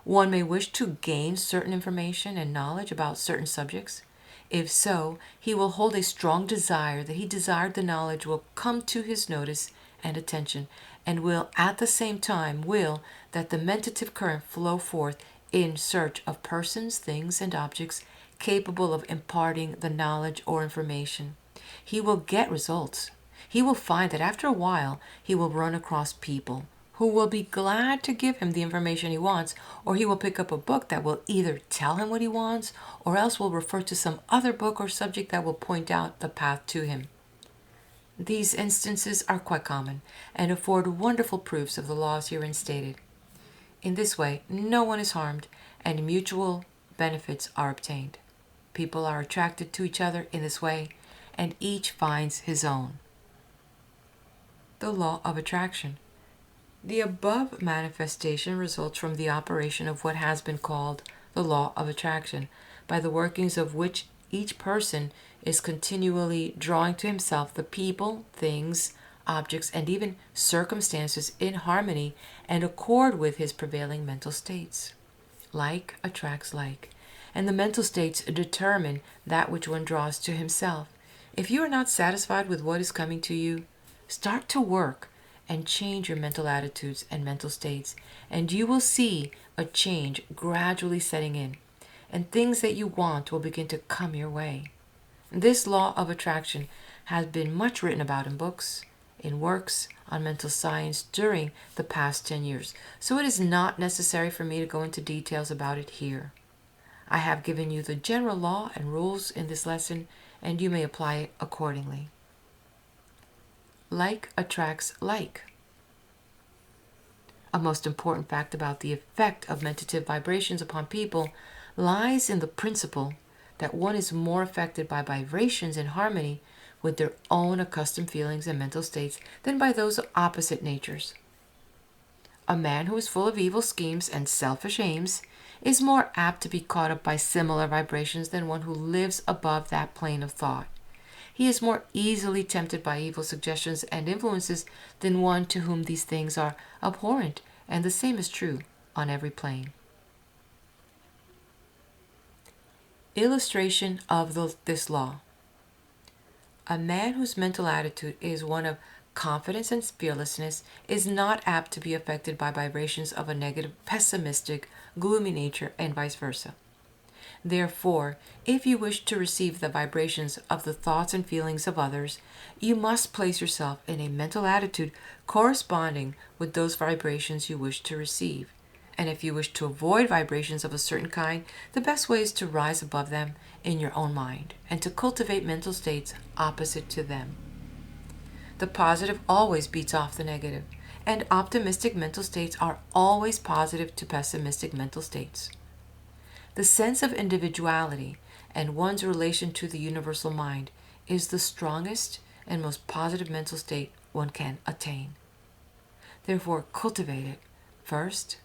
One may wish to gain certain information and knowledge about certain subjects. If so, he will hold a strong desire that he desired the knowledge will come to his notice and attention, and will at the same time will that the mentative current flow forth in search of persons, things, and objects capable of imparting the knowledge or information. He will get results. He will find that after a while he will run across people who will be glad to give him the information he wants, or he will pick up a book that will either tell him what he wants or else will refer to some other book or subject that will point out the path to him. These instances are quite common and afford wonderful proofs of the laws herein stated. In this way, no one is harmed and mutual benefits are obtained. People are attracted to each other in this way, and each finds his own. The law of attraction. The above manifestation results from the operation of what has been called the law of attraction, by the workings of which each person is continually drawing to himself the people, things, objects, and even circumstances in harmony and accord with his prevailing mental states. Like attracts like, and the mental states determine that which one draws to himself. If you are not satisfied with what is coming to you, start to work and change your mental attitudes and mental states, and you will see a change gradually setting in, and things that you want will begin to come your way. This law of attraction has been much written about in books, in works on mental science during the past 10 years, so it is not necessary for me to go into details about it here. I have given you the general law and rules in this lesson, and you may apply it accordingly. Like attracts like. A most important fact about the effect of meditative vibrations upon people lies in the principle that one is more affected by vibrations in harmony with their own accustomed feelings and mental states than by those of opposite natures. A man who is full of evil schemes and selfish aims is more apt to be caught up by similar vibrations than one who lives above that plane of thought. He is more easily tempted by evil suggestions and influences than one to whom these things are abhorrent, and the same is true on every plane. Illustration of this law. A man whose mental attitude is one of confidence and fearlessness is not apt to be affected by vibrations of a negative, pessimistic, gloomy nature, and vice versa. Therefore, if you wish to receive the vibrations of the thoughts and feelings of others, you must place yourself in a mental attitude corresponding with those vibrations you wish to receive. And if you wish to avoid vibrations of a certain kind, the best way is to rise above them in your own mind and to cultivate mental states opposite to them. The positive always beats off the negative, and optimistic mental states are always positive to pessimistic mental states. The sense of individuality and one's relation to the universal mind is the strongest and most positive mental state one can attain. Therefore, cultivate it first,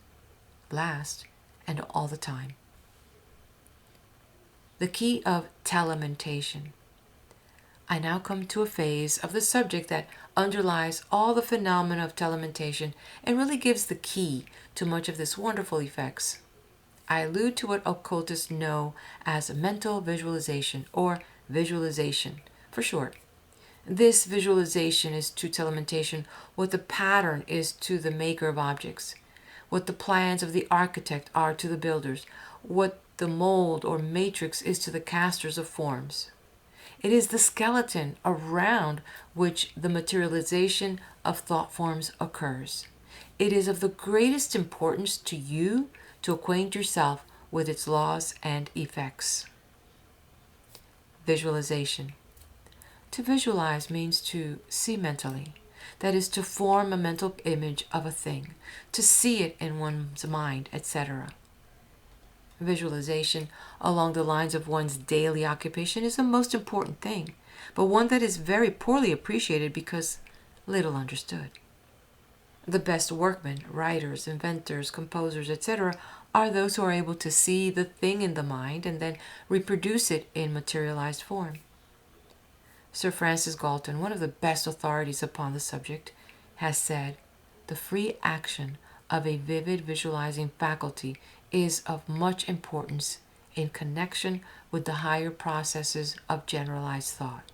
last, and all the time. The key of telementation. I now come to a phase of the subject that underlies all the phenomena of telementation and really gives the key to much of this wonderful effects. I allude to what occultists know as mental visualization, or visualization for short. This visualization is to telementation what the pattern is to the maker of objects, what the plans of the architect are to the builders, what the mold or matrix is to the casters of forms. It is the skeleton around which the materialization of thought forms occurs. It is of the greatest importance to you to acquaint yourself with its laws and effects. Visualization. To visualize means to see mentally. That is, to form a mental image of a thing, to see it in one's mind, etc. Visualization along the lines of one's daily occupation is the most important thing, but one that is very poorly appreciated because little understood. The best workmen, writers, inventors, composers, etc. are those who are able to see the thing in the mind and then reproduce it in materialized form. Sir Francis Galton, one of the best authorities upon the subject, has said, "The free action of a vivid visualizing faculty is of much importance in connection with the higher processes of generalized thought.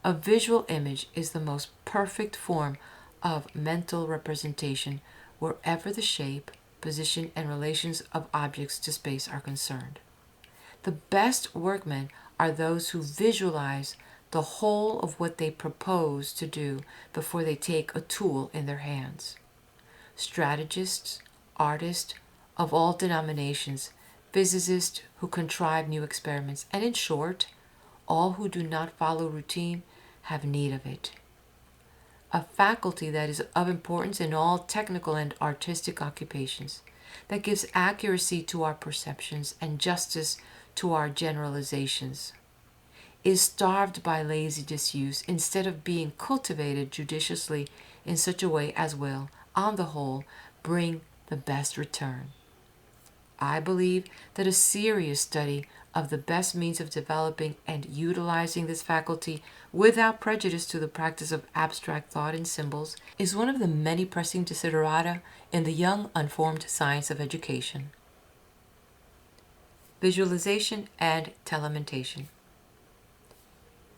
A visual image is the most perfect form of mental representation wherever the shape, position, and relations of objects to space are concerned. The best workmen are those who visualize the whole of what they propose to do before they take a tool in their hands. Strategists, artists of all denominations, physicists who contrive new experiments, and in short, all who do not follow routine have need of it. A faculty that is of importance in all technical and artistic occupations, that gives accuracy to our perceptions and justice to our generalizations, is starved by lazy disuse instead of being cultivated judiciously in such a way as will, on the whole, bring the best return. I believe that a serious study of the best means of developing and utilizing this faculty without prejudice to the practice of abstract thought in symbols is one of the many pressing desiderata in the young unformed science of education." Visualization and telementation.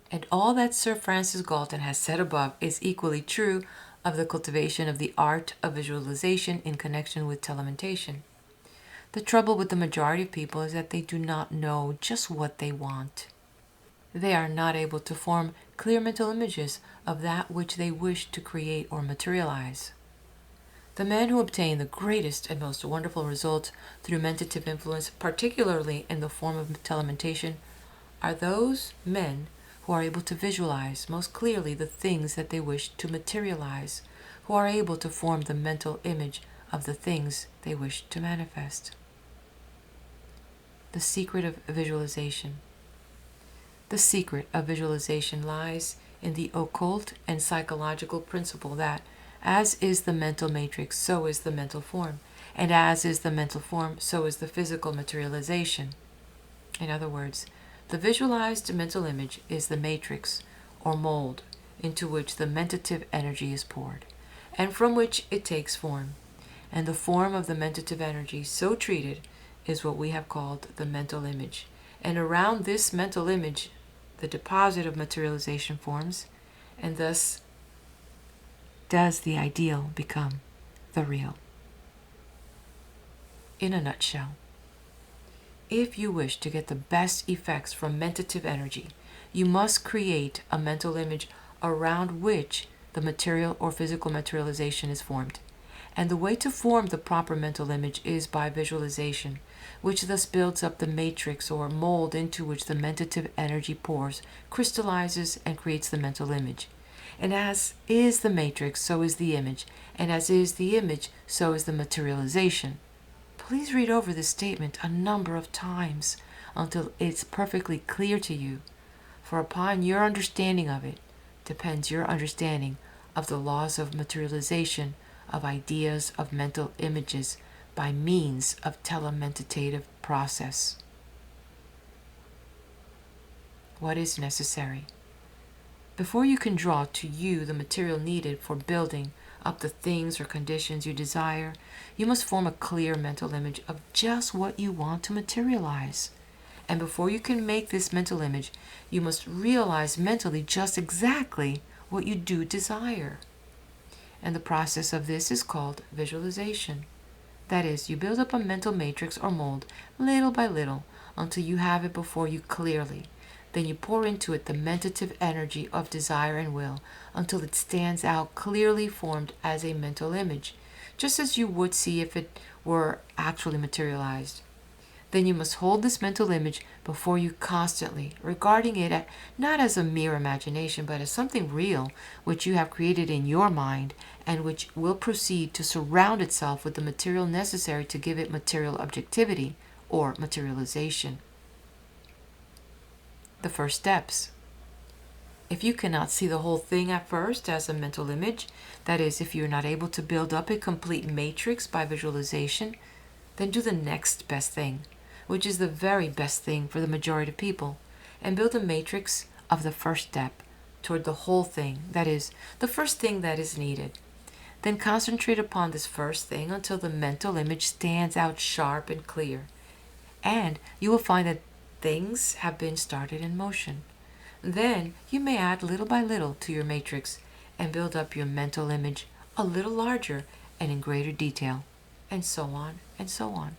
And all that Sir Francis Galton has said above is equally true of the cultivation of the art of visualization in connection with telementation. The trouble with the majority of people is that they do not know just what they want. They are not able to form clear mental images of that which they wish to create or materialize. The men who obtain the greatest and most wonderful results through mentative influence, particularly in the form of telementation, are those men who are able to visualize most clearly the things that they wish to materialize, who are able to form the mental image of the things they wish to manifest. The secret of visualization. The secret of visualization lies in the occult and psychological principle that, as is the mental matrix, so is the mental form, and as is the mental form, so is the physical materialization. In other words, the visualized mental image is the matrix or mold into which the mentative energy is poured, and from which it takes form. And the form of the mentative energy so treated is what we have called the mental image. And around this mental image, the deposit of materialization forms, and thus does the ideal become the real. In a nutshell, if you wish to get the best effects from mentative energy, you must create a mental image around which the material or physical materialization is formed. And the way to form the proper mental image is by visualization, which thus builds up the matrix or mold into which the mentative energy pours, crystallizes, and creates the mental image. And as is the matrix, so is the image, and as is the image, so is the materialization. Please read over this statement a number of times until it's perfectly clear to you, for upon your understanding of it depends your understanding of the laws of materialization of ideas of mental images by means of telementative process. What is necessary? Before you can draw to you the material needed for building up the things or conditions you desire, you must form a clear mental image of just what you want to materialize. And before you can make this mental image, you must realize mentally just exactly what you do desire. And the process of this is called visualization. That is, you build up a mental matrix or mold little by little until you have it before you clearly. Then you pour into it the mentative energy of desire and will until it stands out clearly formed as a mental image, just as you would see if it were actually materialized. Then you must hold this mental image before you constantly, regarding it not as a mere imagination, but as something real which you have created in your mind and which will proceed to surround itself with the material necessary to give it material objectivity or materialization. The first steps. If you cannot see the whole thing at first as a mental image, that is, if you're not able to build up a complete matrix by visualization, then do the next best thing, which is the very best thing for the majority of people, and build a matrix of the first step toward the whole thing, that is, the first thing that is needed. Then concentrate upon this first thing until the mental image stands out sharp and clear, and you will find that things have been started in motion. Then you may add little by little to your matrix and build up your mental image a little larger and in greater detail, and so on and so on.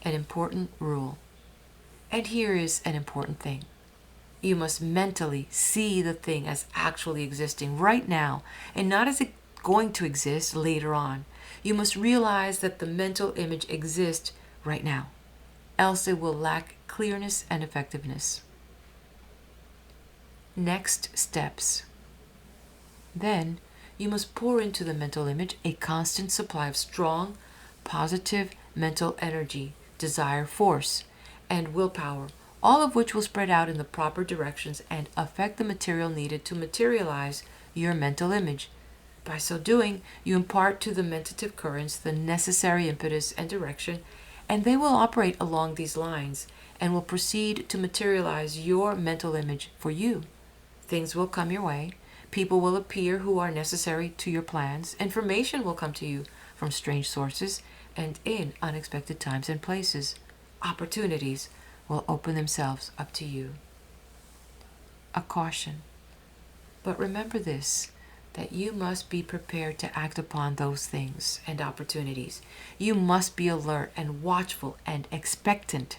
An important rule. And here is an important thing. You must mentally see the thing as actually existing right now and not as it going to exist later on. You must realize that the mental image exists right now, else it will lack clearness and effectiveness. Next steps. Then you must pour into the mental image a constant supply of strong, positive mental energy, desire, force, and willpower, all of which will spread out in the proper directions and affect the material needed to materialize your mental image. By so doing, you impart to the mentative currents the necessary impetus and direction, and they will operate along these lines and will proceed to materialize your mental image for you. Things will come your way, people will appear who are necessary to your plans, information will come to you from strange sources and in unexpected times and places. Opportunities will open themselves up to you. A caution. But remember this, that you must be prepared to act upon those things and opportunities. You must be alert and watchful and expectant.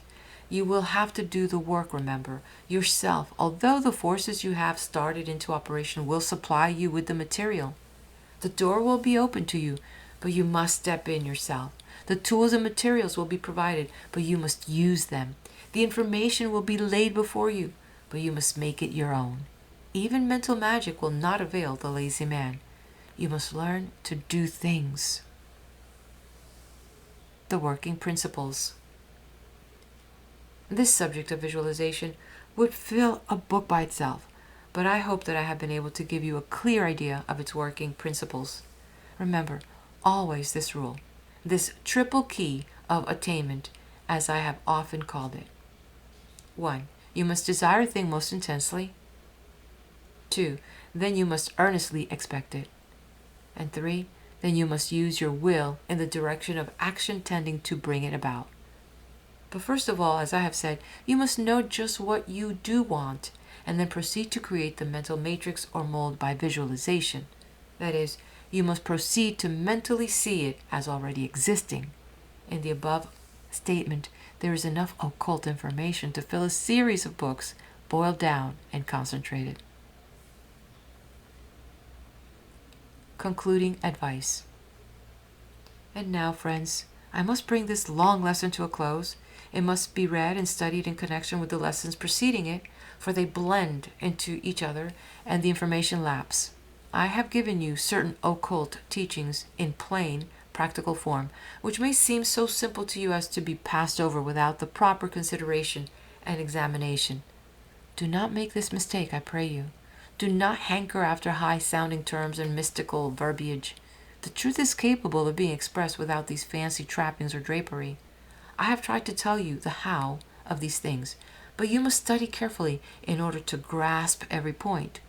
You will have to do the work, remember, yourself, although the forces you have started into operation will supply you with the material. The door will be open to you, but you must step in yourself. The tools and materials will be provided, but you must use them. The information will be laid before you, but you must make it your own. Even mental magic will not avail the lazy man. You must learn to do things. the working principles. This subject of visualization would fill a book by itself, but I hope that I have been able to give you a clear idea of its working principles. Remember, always this rule, this triple key of attainment, as I have often called it. 1. You must desire a thing most intensely. 2. Then you must earnestly expect it. And 3. Then you must use your will in the direction of action tending to bring it about. But first of all, as I have said, you must know just what you do want, and then proceed to create the mental matrix or mold by visualization. That is, you must proceed to mentally see it as already existing. In the above statement, there is enough occult information to fill a series of books, boiled down and concentrated. Concluding advice. And now, friends, I must bring this long lesson to a close. It must be read and studied in connection with the lessons preceding it, for they blend into each other and the information laps. I have given you certain occult teachings in plain, practical form, which may seem so simple to you as to be passed over without the proper consideration and examination. Do not make this mistake, I pray you. Do not hanker after high-sounding terms and mystical verbiage. The truth is capable of being expressed without these fancy trappings or drapery. I have tried to tell you the how of these things, but you must study carefully in order to grasp every point.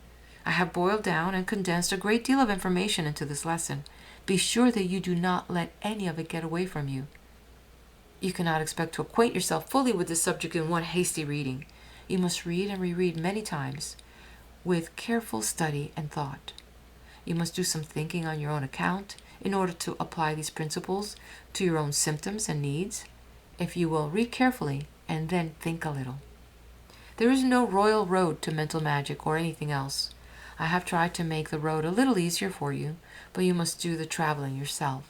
I have boiled down and condensed a great deal of information into this lesson. Be sure that you do not let any of it get away from you. You cannot expect to acquaint yourself fully with this subject in one hasty reading. You must read and reread many times, with careful study and thought. You must do some thinking on your own account in order to apply these principles to your own symptoms and needs. If you will read carefully and then think a little. There is no royal road to mental magic or anything else. I have tried to make the road a little easier for you, but you must do the traveling yourself.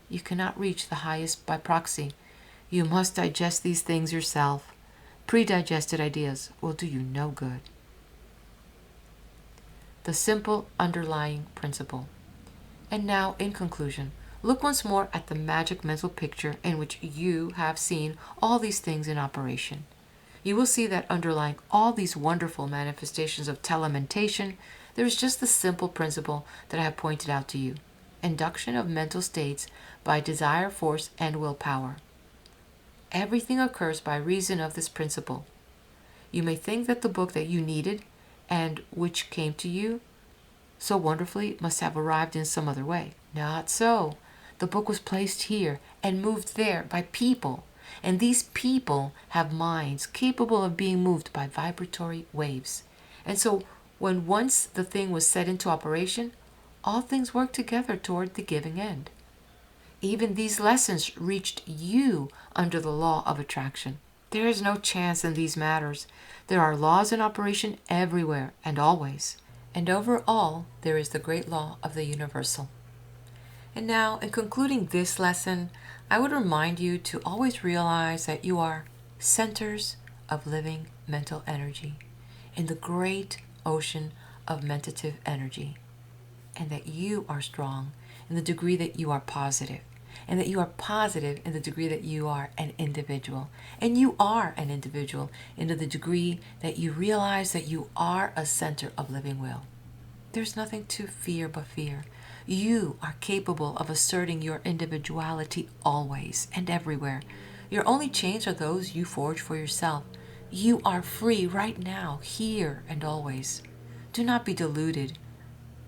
You cannot reach the highest by proxy. You must digest these things yourself. Pre-digested ideas will do you no good. The simple underlying principle. And now, in conclusion, look once more at the magic mental picture in which you have seen all these things in operation. You will see that underlying all these wonderful manifestations of telementation, there is just the simple principle that I have pointed out to you. Induction of mental states by desire, force, and willpower. Everything occurs by reason of this principle. You may think that the book that you needed and which came to you so wonderfully must have arrived in some other way. Not so. The book was placed here and moved there by people, and these people have minds capable of being moved by vibratory waves. And so when once the thing was set into operation, all things work together toward the giving end. Even these lessons reached you under the law of attraction. There is no chance in these matters. There are laws in operation everywhere and always. And over all, there is the great law of the universal. And now, in concluding this lesson, I would remind you to always realize that you are centers of living mental energy in the great ocean of mentative energy, and that you are strong in the degree that you are positive, and that you are positive in the degree that you are an individual, and you are an individual in the degree that you realize that you are a center of living will. There's nothing to fear but fear. You are capable of asserting your individuality always and everywhere. Your only chains are those you forge for yourself. You are free right now, here and always. Do not be deluded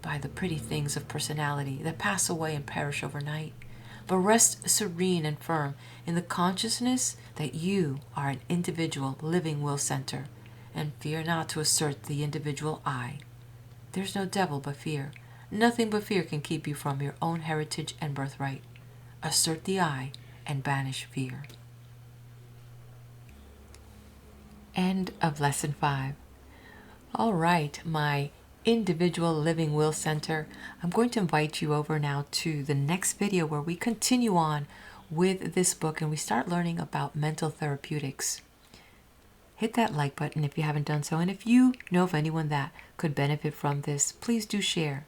by the pretty things of personality that pass away and perish overnight, but rest serene and firm in the consciousness that you are an individual living will center, and fear not to assert the individual I. There's no devil but fear. Nothing but fear can keep you from your own heritage and birthright. Assert the I and banish fear. End of Lesson 5. All right, my individual living will center, I'm going to invite you over now to the next video where we continue on with this book and we start learning about mental therapeutics. Hit that like button if you haven't done so, and if you know of anyone that could benefit from this, please do share.